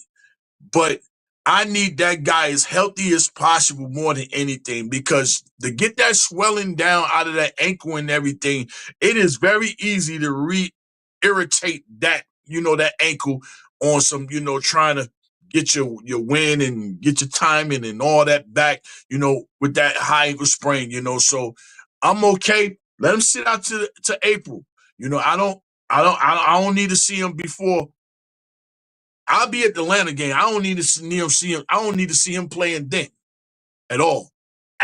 But I need that guy as healthy as possible more than anything, because to get that swelling down out of that ankle and everything, it is very easy to irritate that, that ankle on some, trying to get your win and get your timing and all that back, with that high ankle sprain, So I'm okay. Let him sit out to April. I don't need to see him before I'll be at the Atlanta game. I don't need to see him. I don't need to see him playing then at all.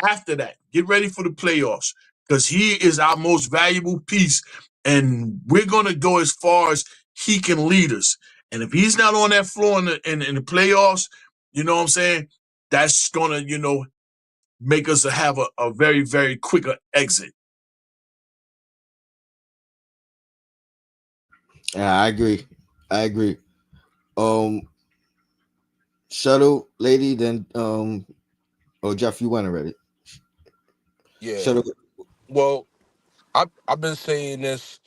After that, get ready for the playoffs because he is our most valuable piece, and we're gonna go as far as he can lead us. And if he's not on that floor in the playoffs, you know what I'm saying? That's gonna make us have a very very quicker exit. Yeah, I agree. I agree. Um, Shuttle lady, then oh Jeff, you went already. Yeah. Shuttle. Well, I've been saying this,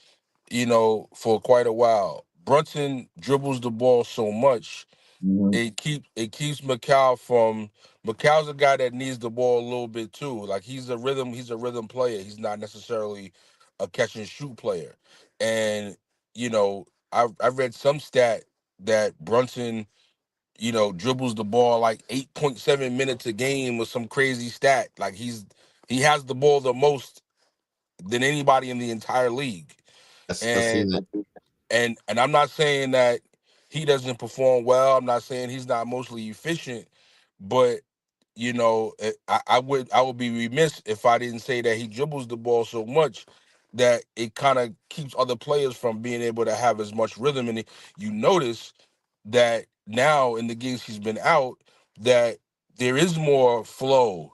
for quite a while. Brunson dribbles the ball so much, Mhm. it keeps McCall's a guy that needs the ball a little bit too. Like he's a rhythm player. He's not necessarily a catch and shoot player. And I've read some stat that Brunson, dribbles the ball like 8.7 minutes a game with some crazy stat. Like he has the ball the most than anybody in the entire league. Yes, I And seen that. and I'm not saying that he doesn't perform well. I'm not saying he's not mostly efficient, but I would be remiss if I didn't say that he dribbles the ball so much that it kind of keeps other players from being able to have as much rhythm. And you notice that now in the games he's been out, that there is more flow.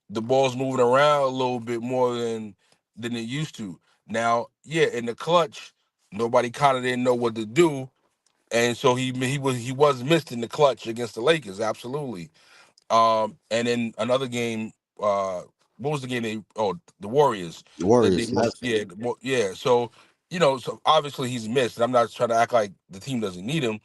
The ball's moving around a little bit more than it used to. Now, yeah, in the clutch, nobody kind of didn't know what to do, and so he was missed in the clutch against the Lakers, absolutely. And in another game, what was the game the Warriors The that they Warriors. lost? Yes. Yeah, yeah. So so obviously he's missed. And I'm not trying to act like the team doesn't need him,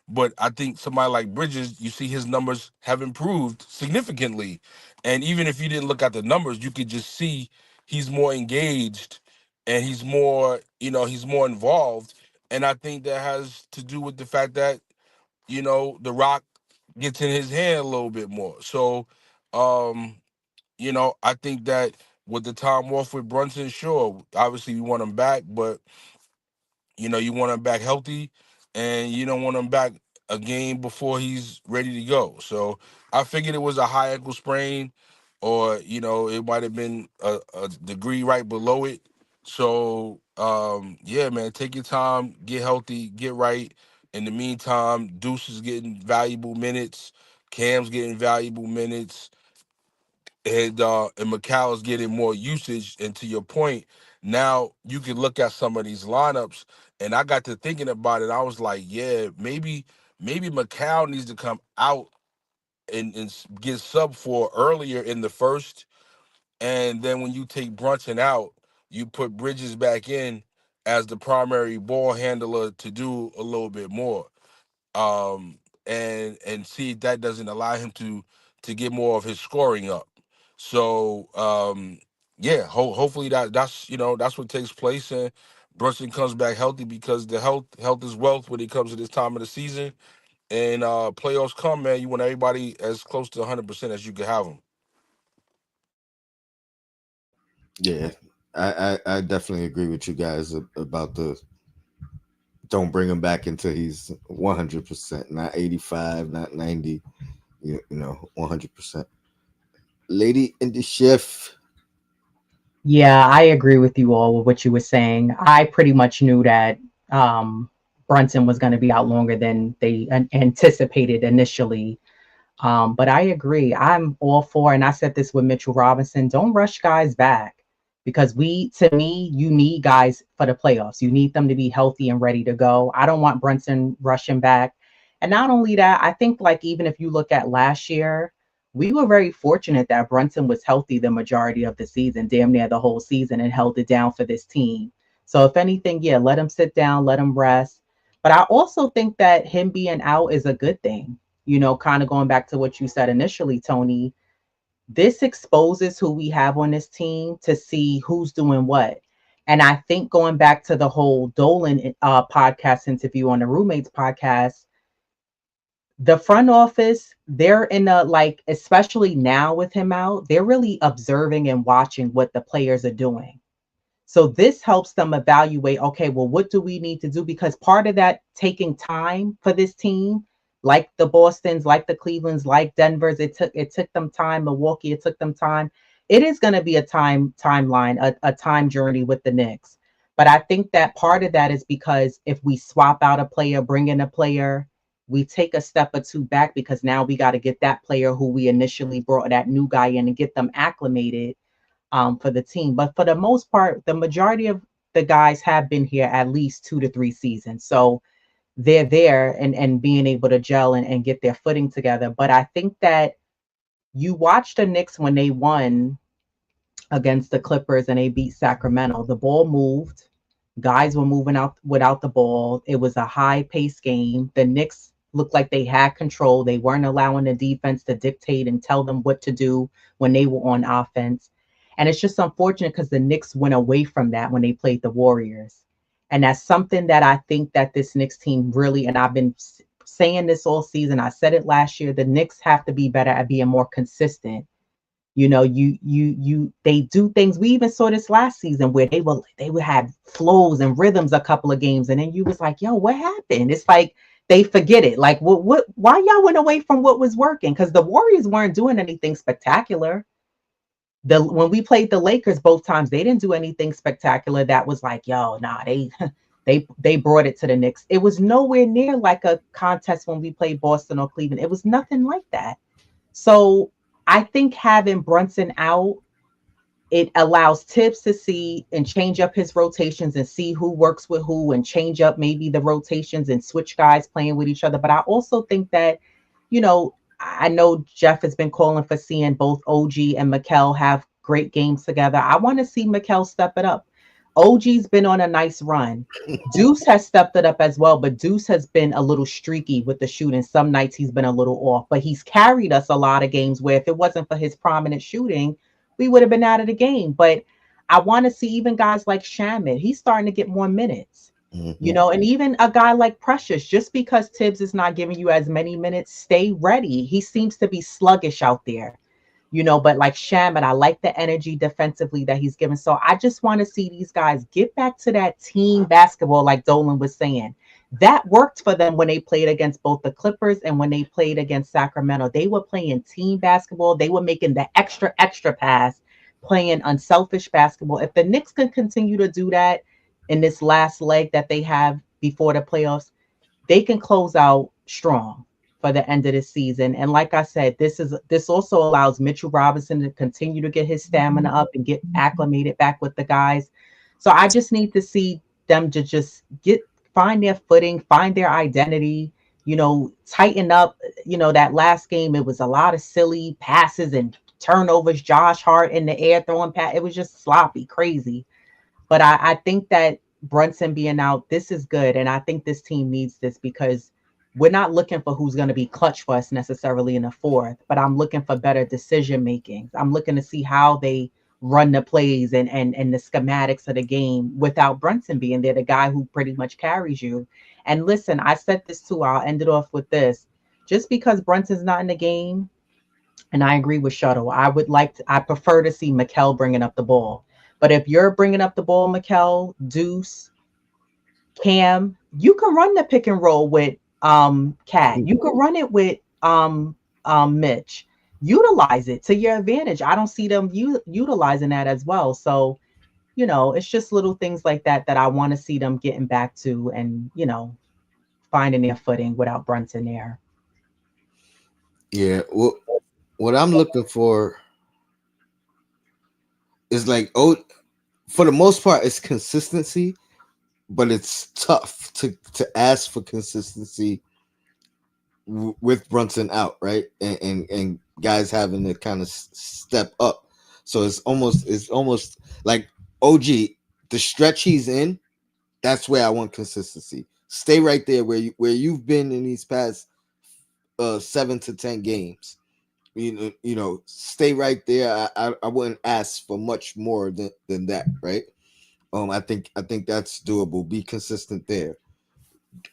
but I think somebody like Bridges, you see his numbers have improved significantly. And even if you didn't look at the numbers, you could just see he's more engaged and he's more involved. And I think that has to do with the fact that, the rock gets in his hand a little bit more. So, um, I think that with the time off with Brunson, sure, obviously you want him back, but you want him back healthy, and you don't want him back a game before he's ready to go. So I figured it was a high ankle sprain, or it might have been a degree right below it. So yeah, man, take your time, get healthy, get right. In the meantime, Deuce is getting valuable minutes, Cam's getting valuable minutes, and Macau is getting more usage. And to your point, now you can look at some of these lineups, and I got to thinking about it. I was like, yeah, maybe Macau needs to come out and get sub for earlier in the first, and then when you take Brunson out, you put Bridges back in as the primary ball handler to do a little bit more, and see if that doesn't allow him to get more of his scoring up. So yeah, hopefully that's what takes place, and Brunson comes back healthy, because the health is wealth when it comes to this time of the season. And playoffs come, man. You want everybody as close to 100% as you can have them. Yeah, I definitely agree with you guys about the don't bring him back until he's 100%, not 85, not 90. 100%. Lady in the chef. Yeah, I agree with you all with what you were saying. I pretty much knew that um, Brunson was going to be out longer than they anticipated initially. But I agree. I'm all for, and I said this with Mitchell Robinson, don't rush guys back because to me, you need guys for the playoffs. You need them to be healthy and ready to go. I don't want Brunson rushing back. And not only that, I think like even if you look at last year, we were very fortunate that Brunson was healthy the majority of the season, damn near the whole season, and held it down for this team. So if anything, yeah, let him sit down, let him rest. But I also think that him being out is a good thing, kind of going back to what you said initially, Tony. This exposes who we have on this team to see who's doing what. And I think going back to the whole Dolan podcast interview on the Roommates podcast, the front office, they're in a like, especially now with him out, they're really observing and watching what the players are doing. So this helps them evaluate, okay, well, what do we need to do? Because part of that taking time for this team like the Bostons, like the Clevelands, like Denver's. It took them time. Milwaukee, it took them time. It is going to be a timeline, a time journey with the Knicks. But I think that part of that is because if we swap out a player, bring in a player, we take a step or two back because now we got to get that player who we initially brought that new guy in and get them acclimated for the team. But for the most part, the majority of the guys have been here at least 2 to 3 seasons. So they're there and being able to gel and get their footing together. But I think that you watch the Knicks when they won against the Clippers and they beat Sacramento. The ball moved. Guys were moving out without the ball. It was a high paced game. The Knicks looked like they had control. They weren't allowing the defense to dictate and tell them what to do when they were on offense. And it's just unfortunate because the Knicks went away from that when they played the Warriors. And that's something that I think that this Knicks team really, and I've been saying this all season, I said it last year, the Knicks have to be better at being more consistent. They do things. We even saw this last season where they would have flows and rhythms a couple of games, and then you was like, yo, what happened? It's like they forget it. Like what why y'all went away from what was working? Because the Warriors weren't doing anything spectacular. When we played the Lakers both times, they didn't do anything spectacular that was like, yo, nah, they they brought it to the Knicks. It was nowhere near like a contest when we played Boston or Cleveland. It was nothing like that. So I think having Brunson out, it allows Tibbs to see and change up his rotations and see who works with who and change up maybe the rotations and switch guys playing with each other. But I also think that, I know Jeff has been calling for seeing both OG and Mikel have great games together. I want to see Mikel step it up. OG's been on a nice run. Deuce has stepped it up as well, but Deuce has been a little streaky with the shooting. Some nights he's been a little off, but he's carried us a lot of games where if it wasn't for his prominent shooting, we would have been out of the game. But I want to see even guys like Shaman. He's starting to get more minutes, Mm-hmm. and even a guy like Precious, just because Tibbs is not giving you as many minutes, stay ready. He seems to be sluggish out there, but like Shaman, I like the energy defensively that he's given. So I just want to see these guys get back to that team basketball, like Dolan was saying. That worked for them when they played against both the Clippers and when they played against Sacramento. They were playing team basketball. They were making the extra pass, playing unselfish basketball. If the Knicks can continue to do that in this last leg that they have before the playoffs, they can close out strong for the end of the season. And like I said, this also allows Mitchell Robinson to continue to get his stamina up and get acclimated back with the guys. So I just need to see them to just find their footing, find their identity, tighten up. That last game, it was a lot of silly passes and turnovers. Josh Hart in the air throwing pass. It was just sloppy, crazy. But I think that Brunson being out, this is good. And I think this team needs this because we're not looking for who's going to be clutch for us necessarily in the fourth, but I'm looking for better decision making. I'm looking to see how they run the plays and the schematics of the game without Brunson being there, the guy who pretty much carries you. And listen, I said this too. I'll end it off with this. Just because Brunson's not in the game, and I agree with Shuttle. I prefer to see Mikel bringing up the ball. But if you're bringing up the ball, Mikel, Deuce, Cam, you can run the pick and roll with Cat. You can run it with Mitch. Utilize it to your advantage. I don't see them utilizing that as well. So, it's just little things like that that I want to see them getting back to and, finding their footing without Brunson there. Yeah. Well, what I'm looking for is like, oh, for the most part, it's consistency, but it's tough to ask for consistency with Brunson out, right? And guys having to kind of step up. So it's almost like OG, the stretch he's in, that's where I want consistency. Stay right there where you've been in these past 7 to 10 games. Stay right there. I wouldn't ask for much more than that, right? I think that's doable. Be consistent there.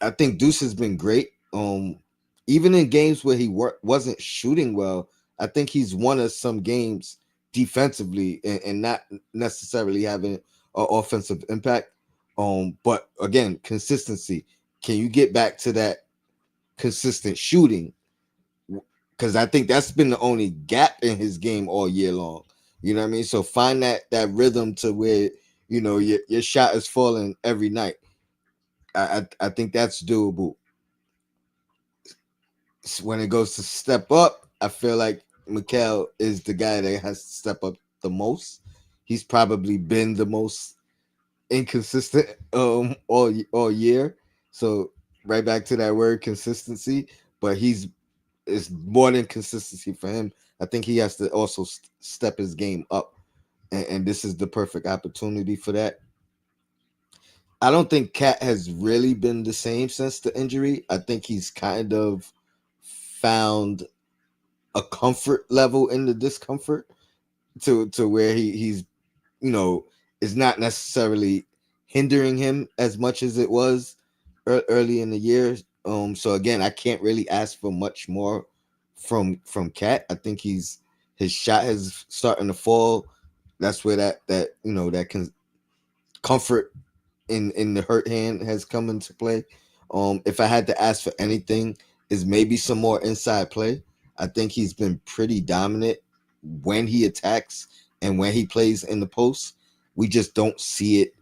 I think Deuce has been great. Even in games where he wasn't shooting well, I think he's won us some games defensively and not necessarily having an offensive impact. But again, consistency. Can you get back to that consistent shooting, because I think that's been the only gap in his game all year long. You know what I mean? So find that rhythm to where your shot is falling every night. I think that's doable. When it goes to step up, I feel like Mikal is the guy that has to step up the most. He's probably been the most inconsistent all year. So right back to that word consistency, but he's it's more than consistency for him. I think he has to also step his game up, and this is the perfect opportunity for that. I don't think Cat has really been the same since the injury. I think he's kind of found a comfort level in the discomfort to where he's you know is not necessarily hindering him as much as it was early in the year. So again, I can't really ask for much more from Cat. I think his shot is starting to fall. That's where that comfort in the hurt hand has come into play. If I had to ask for anything, is maybe some more inside play. I think he's been pretty dominant when he attacks and when he plays in the post. We just don't see it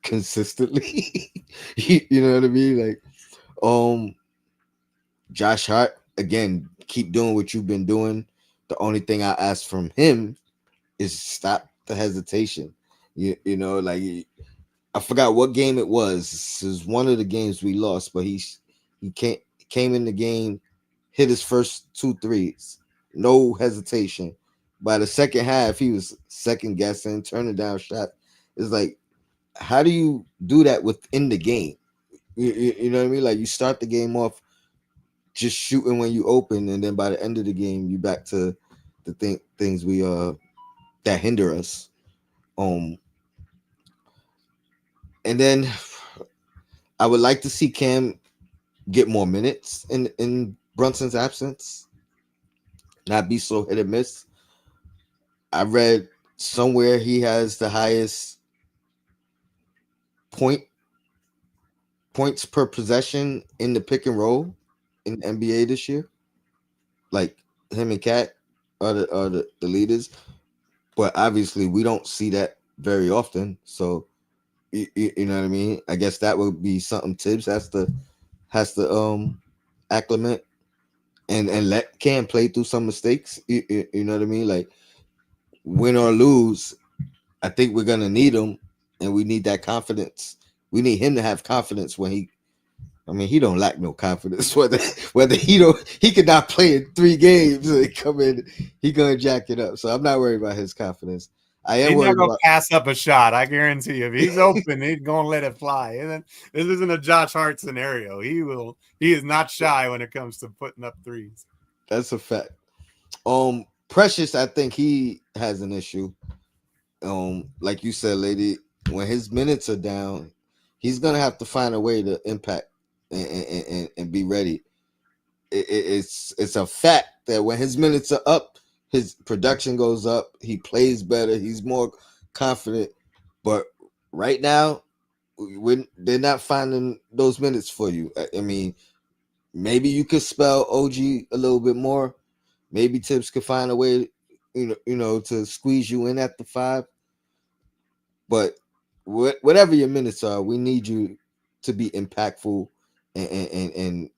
consistently. You know what I mean? Like, um, Josh Hart again, keep doing what you've been doing. The only thing I ask from him is stop the hesitation. Like I forgot what game it was. This is one of the games we lost, but he came in the game, hit his first two threes, no hesitation. By the second half, he was second guessing, turning down shots. It's like, how do you do that within the game? You know what I mean? Like you start the game off just shooting when you open, and then by the end of the game, you back to the things we that hinder us. Um, and then I would like to see Cam get more minutes in Brunson's absence, not be so hit or miss. I read somewhere he has the highest point points per possession in the pick and roll in the NBA this year. Like him and Cat are the leaders, but obviously we don't see that very often. So you know what I mean. I guess that would be something Tibbs has to acclimate and let Cam play through some mistakes. You know what I mean? Like win or lose, I think we're gonna need him, and we need that confidence. We need him to have confidence when he. I mean, he don't lack no confidence. Whether he could not play in 3 games and come in, he gonna jack it up. So I'm not worried about his confidence. I am He's not worried gonna about. pass up a shot. I guarantee you. If he's open, he's gonna let it fly. And then this isn't a Josh Hart scenario. He will. He is not shy when it comes to putting up threes. That's a fact. Precious, I think he has an issue. Like you said, lady, when his minutes are down, he's gonna have to find a way to impact and be ready. It's a fact that when his minutes are up, his production goes up. He plays better. He's more confident. But right now, they're not finding those minutes for you. I mean, maybe you could spell OG a little bit more. Maybe Tips could find a way, to squeeze you in at the 5. But whatever your minutes are, we need you to be impactful and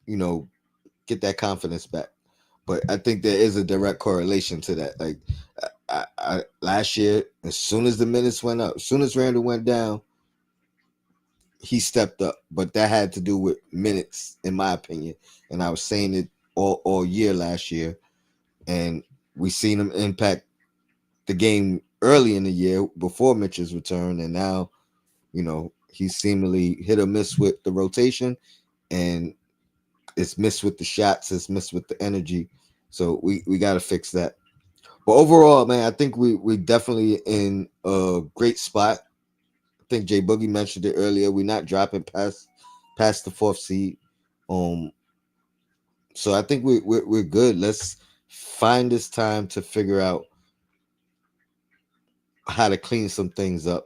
you know get that confidence back. But I think there is a direct correlation to that. Like last year, as soon as the minutes went up, as soon as Randall went down, he stepped up. But that had to do with minutes, in my opinion. And I was saying it all year last year, and we seen him impact the game early in the year before Mitchell's return, and now he's seemingly hit or miss with the rotation, and it's missed with the shots, it's missed with the energy. So we got to fix that. But overall, man, I think we definitely in a great spot. I think Jay Boogie mentioned it earlier. We're not dropping past the 4th seed. Um, so I think we're good. Let's find this time to figure out how to clean some things up.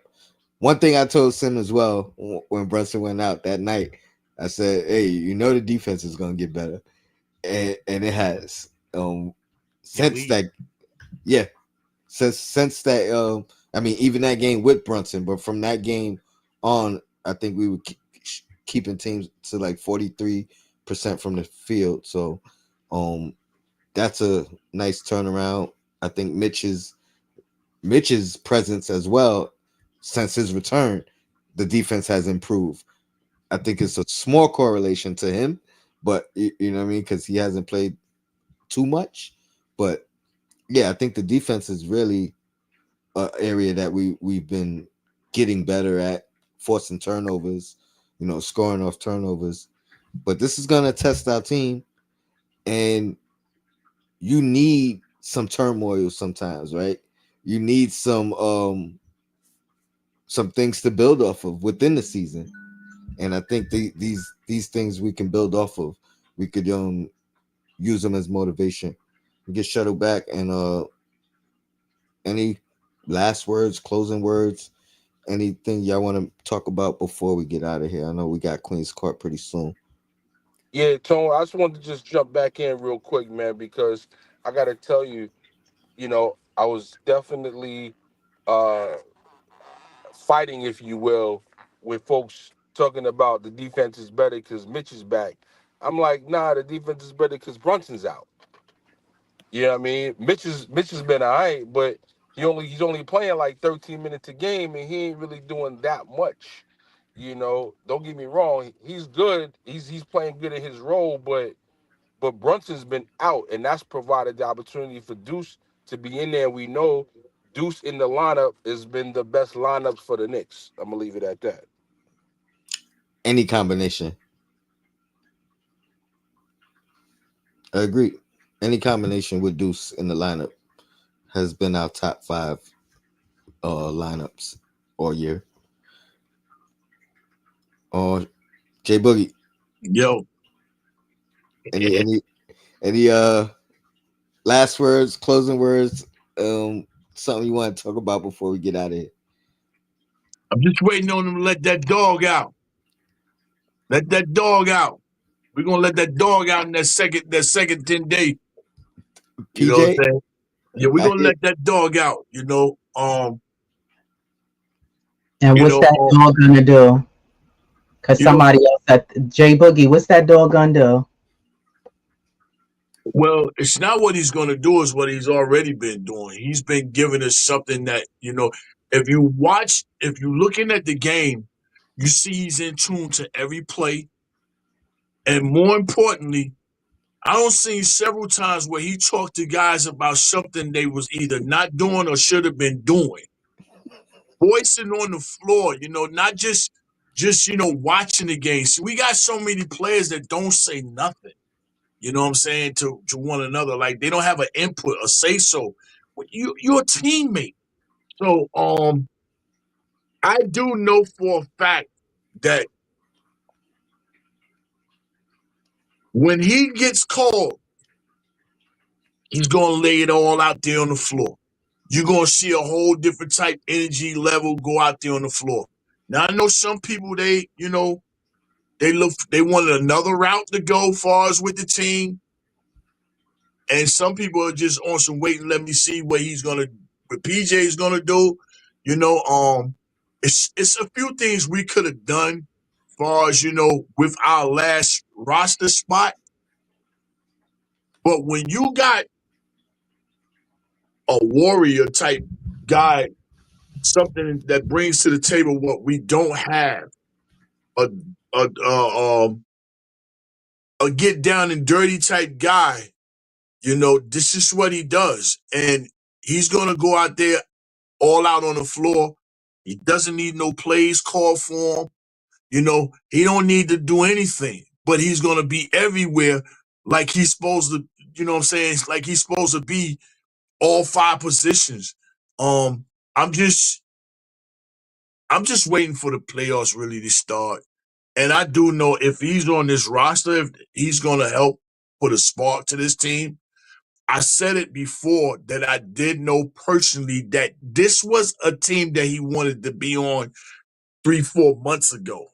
One thing I told Sim as well when Brunson went out that night, I said, hey, you know the defense is gonna get better, and it has. Since Elite. that, yeah, since that, I mean, even that game with Brunson, but from that game on, I think we were keeping teams to like 43% from the field. So, um, that's a nice turnaround. I think Mitch's presence as well since his return, the defense has improved. I think it's a small correlation to him, but you know what I mean, because he hasn't played too much. But yeah, I think the defense is really an area that we've been getting better at, forcing turnovers, scoring off turnovers. But this is gonna test our team, and you need some turmoil sometimes, right? You need some things to build off of within the season, and I think these things we can build off of. We could use them as motivation. Get Shuttle back, and any last words, closing words, anything y'all want to talk about before we get out of here? I know we got Queens Court pretty soon. Yeah, Tone, I just wanted to just jump back in real quick, man, because I got to tell you, I was definitely uh, fighting, if you will, with folks talking about the defense is better because Mitch is back. I'm like, nah, the defense is better because Brunson's out. You know what I mean? Mitch has been all right, but he's only playing like 13 minutes a game, and he ain't really doing that much. Don't get me wrong, he's good. He's playing good in his role, but Brunson's been out, and that's provided the opportunity for Deuce to be in there. We know Deuce in the lineup has been the best lineups for the Knicks. I'm gonna leave it at that. Any combination, I agree. Any combination with Deuce in the lineup has been our top five lineups all year. Or J Boogie, Yo, any last words, closing words, something you want to talk about before we get out of here? I'm just waiting on them to let that dog out. Let that dog out. We're gonna let that dog out in that second 10 day. You know what PJ, I'm saying? Yeah, we're I gonna hear let that dog out. And You what's know, that dog gonna do? Because you know. somebody else at J Boogie, what's that dog gonna do? Well, it's not what he's gonna do; is what he's already been doing. He's been giving us something that if you're looking at the game, you see he's in tune to every play, and more importantly, I don't see several times where he talked to guys about something they was either not doing or should have been doing. Voicing on the floor, not just watching the game. See, we got so many players that don't say nothing. You know what I'm saying to one another, like they don't have an input or say so. You're a teammate, so I do know for a fact that when he gets called, he's gonna lay it all out there on the floor. You're gonna see a whole different type energy level go out there on the floor. Now I know some people they wanted another route to go far as with the team, and some people are just on some wait and let me see what PJ's gonna do. You know, it's a few things we could have done, far as with our last roster spot. But when you got a warrior type guy, something that brings to the table what we don't have, a a a, um, a get down and dirty type guy. This is what he does, and he's gonna go out there all out on the floor. He doesn't need no plays called for him. He don't need to do anything, but he's gonna be everywhere like he's supposed to. You know what I'm saying? Like he's supposed to be all five positions. Um, I'm just I'm just waiting for the playoffs really to start. And I do know if he's on this roster, if he's gonna help put a spark to this team. I said it before that I did know personally that this was a team that he wanted to be on 3, 4 months ago.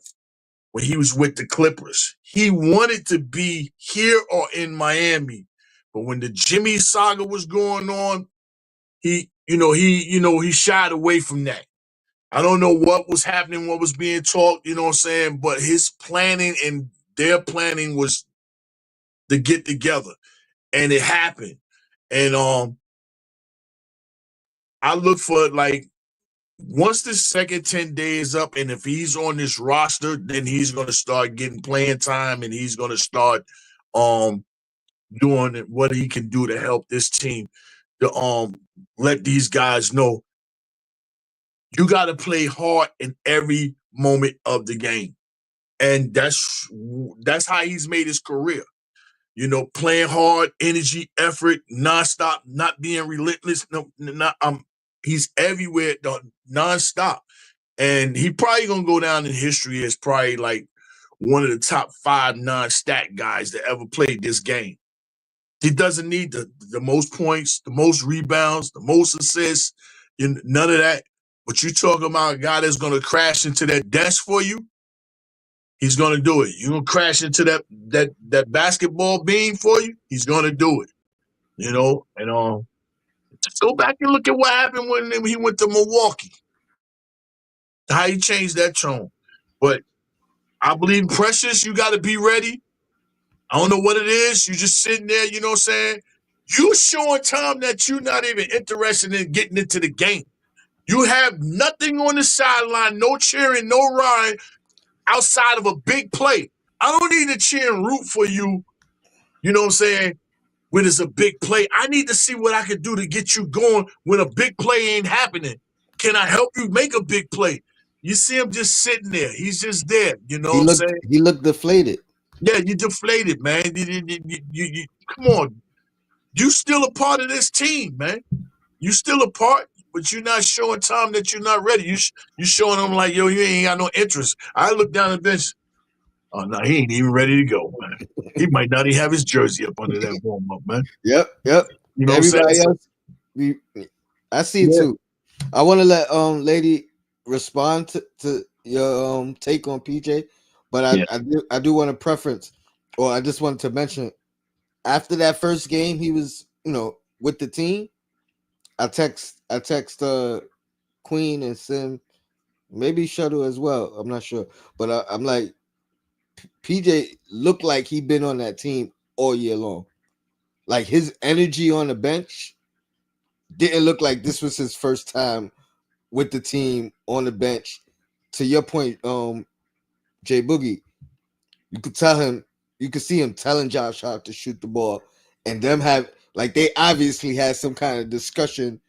when he was with the Clippers. He wanted to be here or in Miami. But when the Jimmy saga was going on, he shied away from that. I don't know what was happening, what was being talked, you know what I'm saying? But his planning and their planning was to get together. And it happened. And I look for like once the second 10 days up, and if he's on this roster, then he's gonna start getting playing time and he's gonna start um doing what he can do to help this team to let these guys know you gotta play hard in every moment of the game. And that's how he's made his career. Playing hard, energy, effort, nonstop, not being relentless. No, not he's everywhere, nonstop, and he probably gonna go down in history as probably like one of the top 5 non-stat guys that ever played this game. He doesn't need the most points, the most rebounds, the most assists, none of that. But you talking about a guy that's gonna crash into that desk for you. He's gonna do it. You're gonna crash into that basketball beam for you. He's gonna do it. And just go back and look at what happened when he went to Milwaukee. How he changed that tone. But I believe Precious, you got to be ready. I don't know what it is. You just sitting there, you know what I'm saying? You showing Tom that you're not even interested in getting into the game. You have nothing on the sideline, no cheering, no rhyme outside of a big play. I don't need to cheer and root for you, you know what I'm saying, when it's a big play. I need to see what I can do to get you going when a big play ain't happening. Can I help you make a big play? You see him just sitting there. He's just there, you know what I'm saying? He looked deflated. Yeah, you deflated, man. Come on. You still a part of this team, man. You still a part, but you're not showing Tom that you're not ready. You showing him like, yo, you ain't got no interest. I look down the bench. Oh, no, he ain't even ready to go, man. He might not even have his jersey up under that warm-up, man. Yep. You know what I'm saying? Everybody else, I see it Yeah. too. I want to let lady respond to your take on PJ, but Yeah. I do want to preference, or I just wanted to mention after that first game he was with the team. I text Queen and Sim, maybe Shuttle as well. I'm not sure, but I'm like PJ looked like he'd been on that team all year long. Like his energy on the bench didn't look like this was his first time with the team on the bench. To your point, Jay Boogie, you could see him telling Josh Hart to shoot the ball, and them have like they obviously had some kind of discussion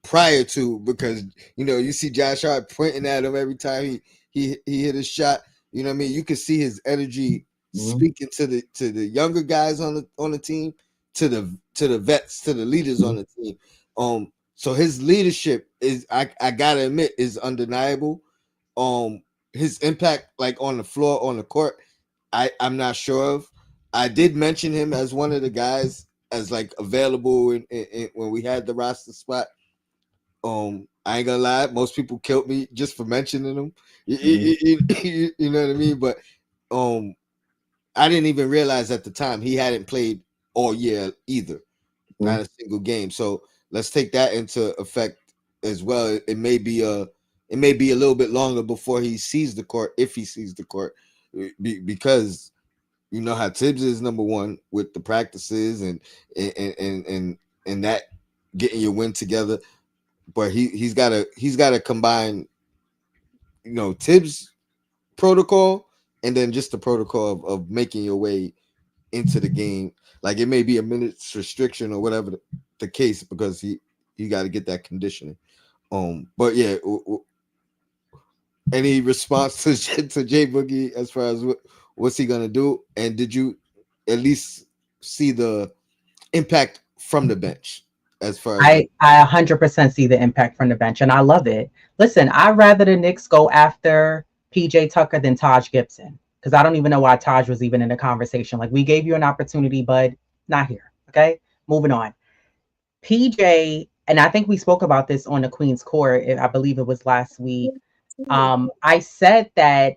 prior to, because you see Josh Hart pointing at him every time he hit a shot. You know what I mean? You can see his energy speaking to the younger guys on the team, to the vets, to the leaders on the team. So his leadership is I gotta admit is undeniable. His impact like on the floor, on the court, I'm not sure of. I did mention him as one of the guys as like available in when we had the roster spot. I ain't gonna lie, most people killed me just for mentioning him. You know what I mean? But I didn't even realize at the time he hadn't played all year either, not a single game. So let's take that into effect as well. It may be a little bit longer before he sees the court, if he sees the court, because you know how Tibbs is number one with the practices and that getting your win together. But he's got to combine, Tibbs protocol and then just the protocol of making your way into the game. Like it may be a minutes restriction or whatever the case, because he got to get that conditioning. But yeah, any response to Jay Boogie as far as what's he gonna do? And did you at least see the impact from the bench as far as I 100% see the impact from the bench, and I love it. Listen, I'd rather the Knicks go after PJ Tucker than Taj Gibson, because I don't even know why Taj was even in the conversation. Like, we gave you an opportunity, but not here. Okay, moving on. PJ, and I think we spoke about this on the Queen's Court. I believe it was last week. I said that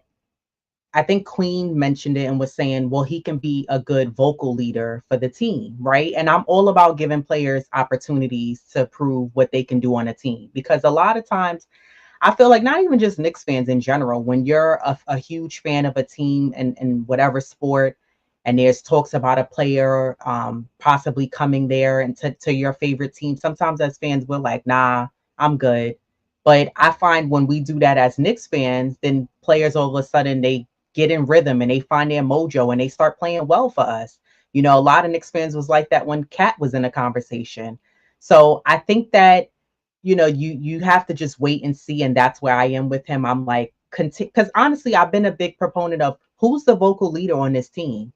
I think Queen mentioned it and was saying, well, he can be a good vocal leader for the team, right? And I'm all about giving players opportunities to prove what they can do on a team, because a lot of times I feel like not even just Knicks fans in general, when you're a huge fan of a team and whatever sport, and there's talks about a player possibly coming there and to your favorite team, sometimes as fans, we're like, nah, I'm good. But I find when we do that as Knicks fans, then players all of a sudden they get in rhythm and they find their mojo and they start playing well for us. You know, a lot of Knicks fans was like that when Cat was in a conversation. So I think that you have to just wait and see, and that's where I am with him. I'm like, because honestly, I've been a big proponent of who's the vocal leader on this team.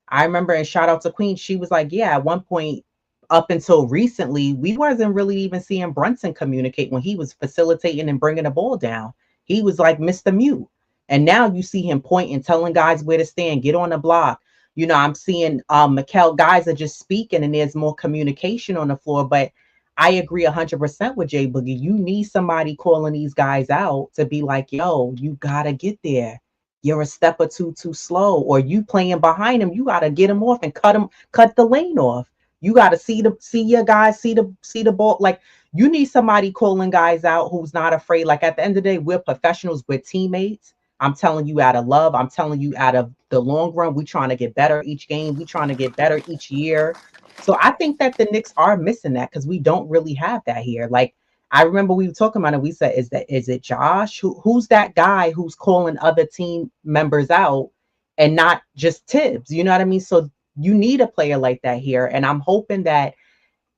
I remember, and shout out to Queen, she was like, yeah, at one point, up until recently, we wasn't really even seeing Brunson communicate when he was facilitating and bringing the ball down. He was like Mr. Mute. And now you see him pointing, telling guys where to stand, get on the block. I'm seeing Mikal guys are just speaking and there's more communication on the floor. But I agree 100% with Jay Boogie. You need somebody calling these guys out to be like, yo, you got to get there. You're a step or two too slow, or you playing behind him. You got to get him off and cut the lane off. You got to see your guys, see the ball. Like, you need somebody calling guys out who's not afraid. Like, at the end of the day, we're professionals, we're teammates. I'm telling you out of love. I'm telling you out of the long run. We trying to get better each game. We trying to get better each year. So I think that the Knicks are missing that because we don't really have that here. Like, I remember we were talking about it. We said, is it Josh? Who's that guy who's calling other team members out and not just Tibbs? You know what I mean? So you need a player like that here. And I'm hoping that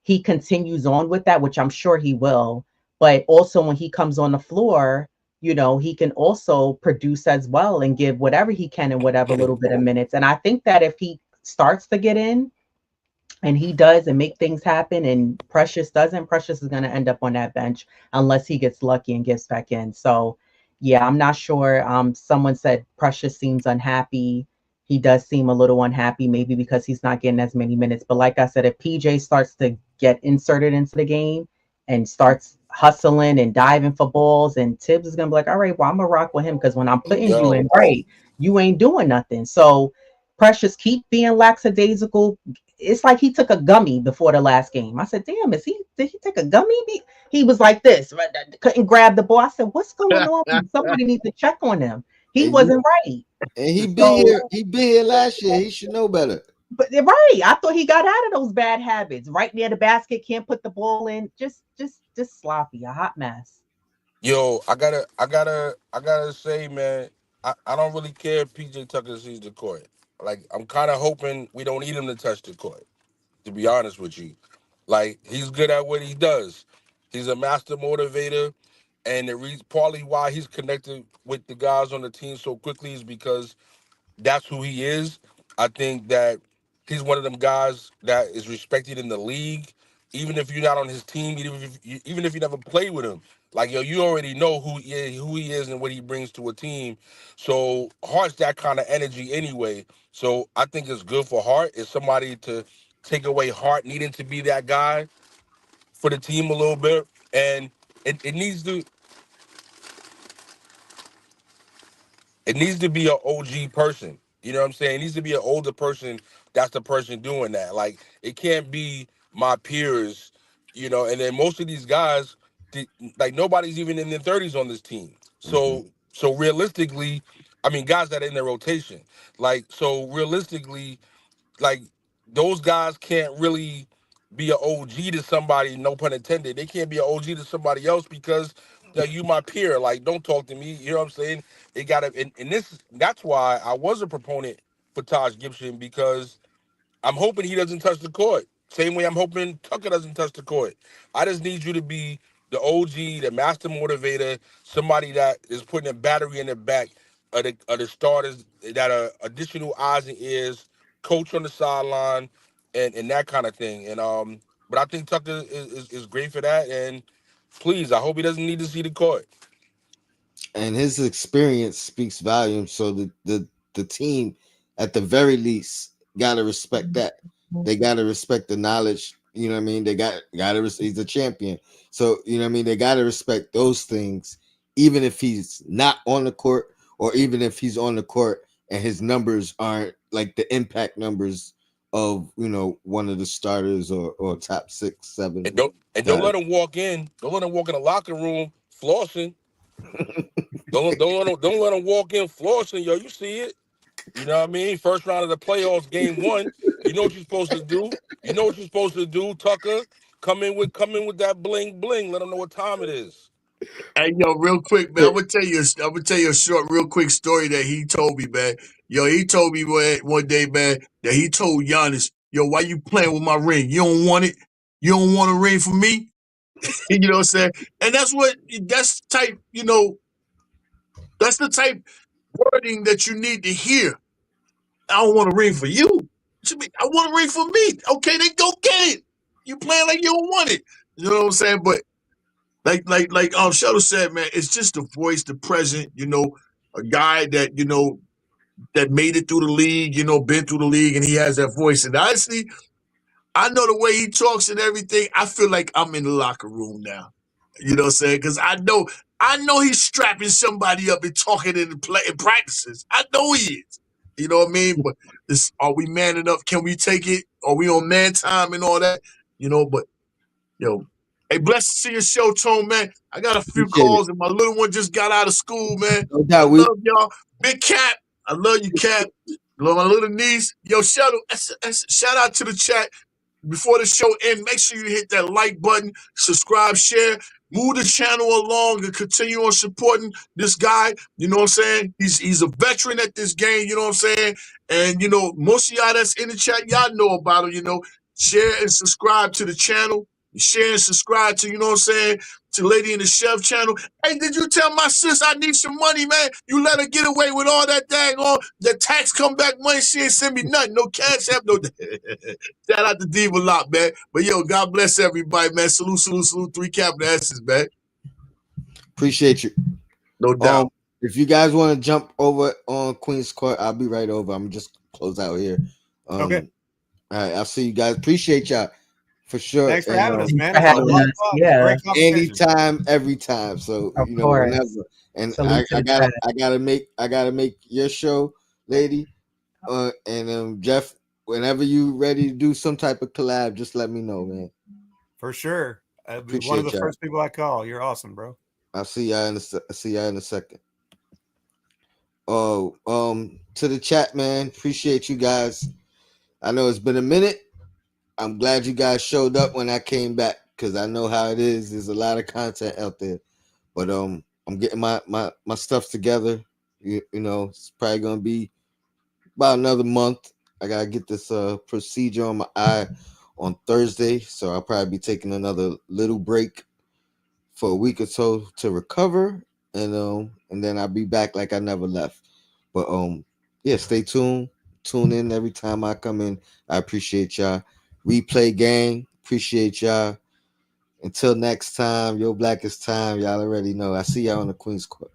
he continues on with that, which I'm sure he will. But also when he comes on the floor, he can also produce as well and give whatever he can in whatever little bit of minutes. And I think that if he starts to get in, and he does and make things happen, and Precious doesn't, Precious is going to end up on that bench unless he gets lucky and gets back in. So yeah, I'm not sure. Someone said Precious seems unhappy. He does seem a little unhappy, maybe because he's not getting as many minutes. But like I said, if PJ starts to get inserted into the game and starts hustling and diving for balls, and Tibbs is gonna be like, all right, well, I'm gonna rock with him because when I'm putting you Yo, in, right, you ain't doing nothing. So Precious, keep being lackadaisical. It's like he took a gummy before the last game. I said, damn, did he take a gummy? He was like this, right? Couldn't grab the ball. I said, what's going on? Somebody needs to check on him. He And you wasn't right. and he been So, here. He been here last year. He should know better. but right, I thought he got out of those bad habits. Right near the basket, can't put the ball in. Just sloppy, a hot mess. yo, I gotta say, man, I don't really care if PJ Tucker sees the court. Like, I'm kind of hoping we don't need him to touch the court. To be honest with you, like, he's good at what he does. He's a master motivator, and the reason partly why he's connected with the guys on the team so quickly is because that's who he is. I think that he's one of them guys that is respected in the league, even if you're not on his team, even if you never played with him. Like, yo, you already know who he is and what he brings to a team. So Hart's that kind of energy anyway. So I think it's good for Hart. It's somebody to take away Hart needing to be that guy for the team a little bit, and it needs to be an OG person. You know what I'm saying? It needs to be an older person. That's the person doing that. Like, it can't be my peers. And then most of these guys, like, nobody's even in their 30s on this team. Hmm. So realistically, I mean, guys that are in their rotation. Like, so realistically, like, those guys can't really be an OG to somebody, no pun intended. They can't be an OG to somebody else because you my peer. Like, don't talk to me. You know what I'm saying? It gotta and that's why I was a proponent for Taj Gibson, because I'm hoping he doesn't touch the court. Same way I'm hoping Tucker doesn't touch the court. I just need you to be the OG, the master motivator, somebody that is putting a battery in the back of the starters that are additional eyes and ears, coach on the sideline, and that kind of thing. But I think Tucker is great for that. And please, I hope he doesn't need to see the court. And his experience speaks volumes. So the team, at the very least, gotta respect that. They gotta respect the knowledge. You know what I mean? They gotta. He's a champion. So you know what I mean. They gotta respect those things, even if he's not on the court or even if he's on the court and his numbers aren't like the impact numbers of one of the starters or top six, seven And don't guys. let him walk in. Don't let him walk in the locker room flossing. Don't let him walk in flossing. Yo, you see it. You know what I mean? First round of the playoffs, game one. You know what you're supposed to do. You know what you're supposed to do, Tucker. Come in with that bling bling. Let them know what time it is. Hey, yo, real quick, man. I'm gonna tell you a short, real quick story that he told me, man. Yo, he told me one day, man, that he told Giannis, yo, why you playing with my ring? You don't want it? You don't want a ring from me? You know what I'm saying? And that's type, that's the type wording that you need to hear. I don't want a ring for you. I want a ring for me. Okay, then go get it. You playing like you don't want it. You know what I'm saying? But like Sheldon said, man, it's just the voice, the present, a guy that, that made it through the league, been through the league, and he has that voice. And honestly, I know the way he talks and everything, I feel like I'm in the locker room now. You know what I'm saying? Because I know he's strapping somebody up and talking in practices. I know he is. You know what I mean? But are we man enough? Can we take it? Are we on man time and all that? But yo, hey, blessed to see your show, Tone, man. I got a few Appreciate it. calls, and my little one just got out of school, man. No I doubt. We love y'all. Big Cap, I love you, Cap. Love my little niece. Yo, shout out to the chat. Before the show ends, make sure you hit that like button, subscribe, share, move the channel along, and continue on supporting this guy. You know what I'm saying? He's a veteran at this game. You know what I'm saying? And most of y'all that's in the chat, y'all know about him. Share and subscribe to the channel. Share and subscribe to, you know what I'm saying, to Lady in the Chef channel. Hey, did you tell my sis I need some money, man? You let her get away with all that dang on the tax comeback money. She ain't send me nothing. No cash app, no. Shout out to Diva Lot, man. But yo, God bless everybody, man. Salute, salute, salute. Three capital S's, man. appreciate you. No doubt. If you guys want to jump over on Queen's Court, I'll be right over. I'm just close out here. Okay. All right, I'll see you guys. Appreciate y'all for sure. Thanks for And having us, Thanks man. for It's been a having lot of us. fun. Yeah, Great conversation. anytime, every time. So of course. whenever. And Salute to I the gotta chat. make your show, lady. And Jeff, whenever you ready to do some type of collab, just let me know, man. For sure. I'll be one of Appreciate the y'all. first people I call. You're awesome, bro. I'll see y'all in a second. Oh, to the chat, man. Appreciate you guys. I know it's been a minute. I'm glad you guys showed up when I came back because I know how it is. There's a lot of content out there, but I'm getting my stuff together. It's probably gonna be about another month. I gotta get this procedure on my eye on Thursday, so I'll probably be taking another little break for a week or so to recover, and then I'll be back like I never left. But yeah, stay tuned. Tune in every time I come in. I appreciate y'all. Replay gang, appreciate y'all. Until next time, your blackest time. Y'all already know. I see y'all on the Queen's Court.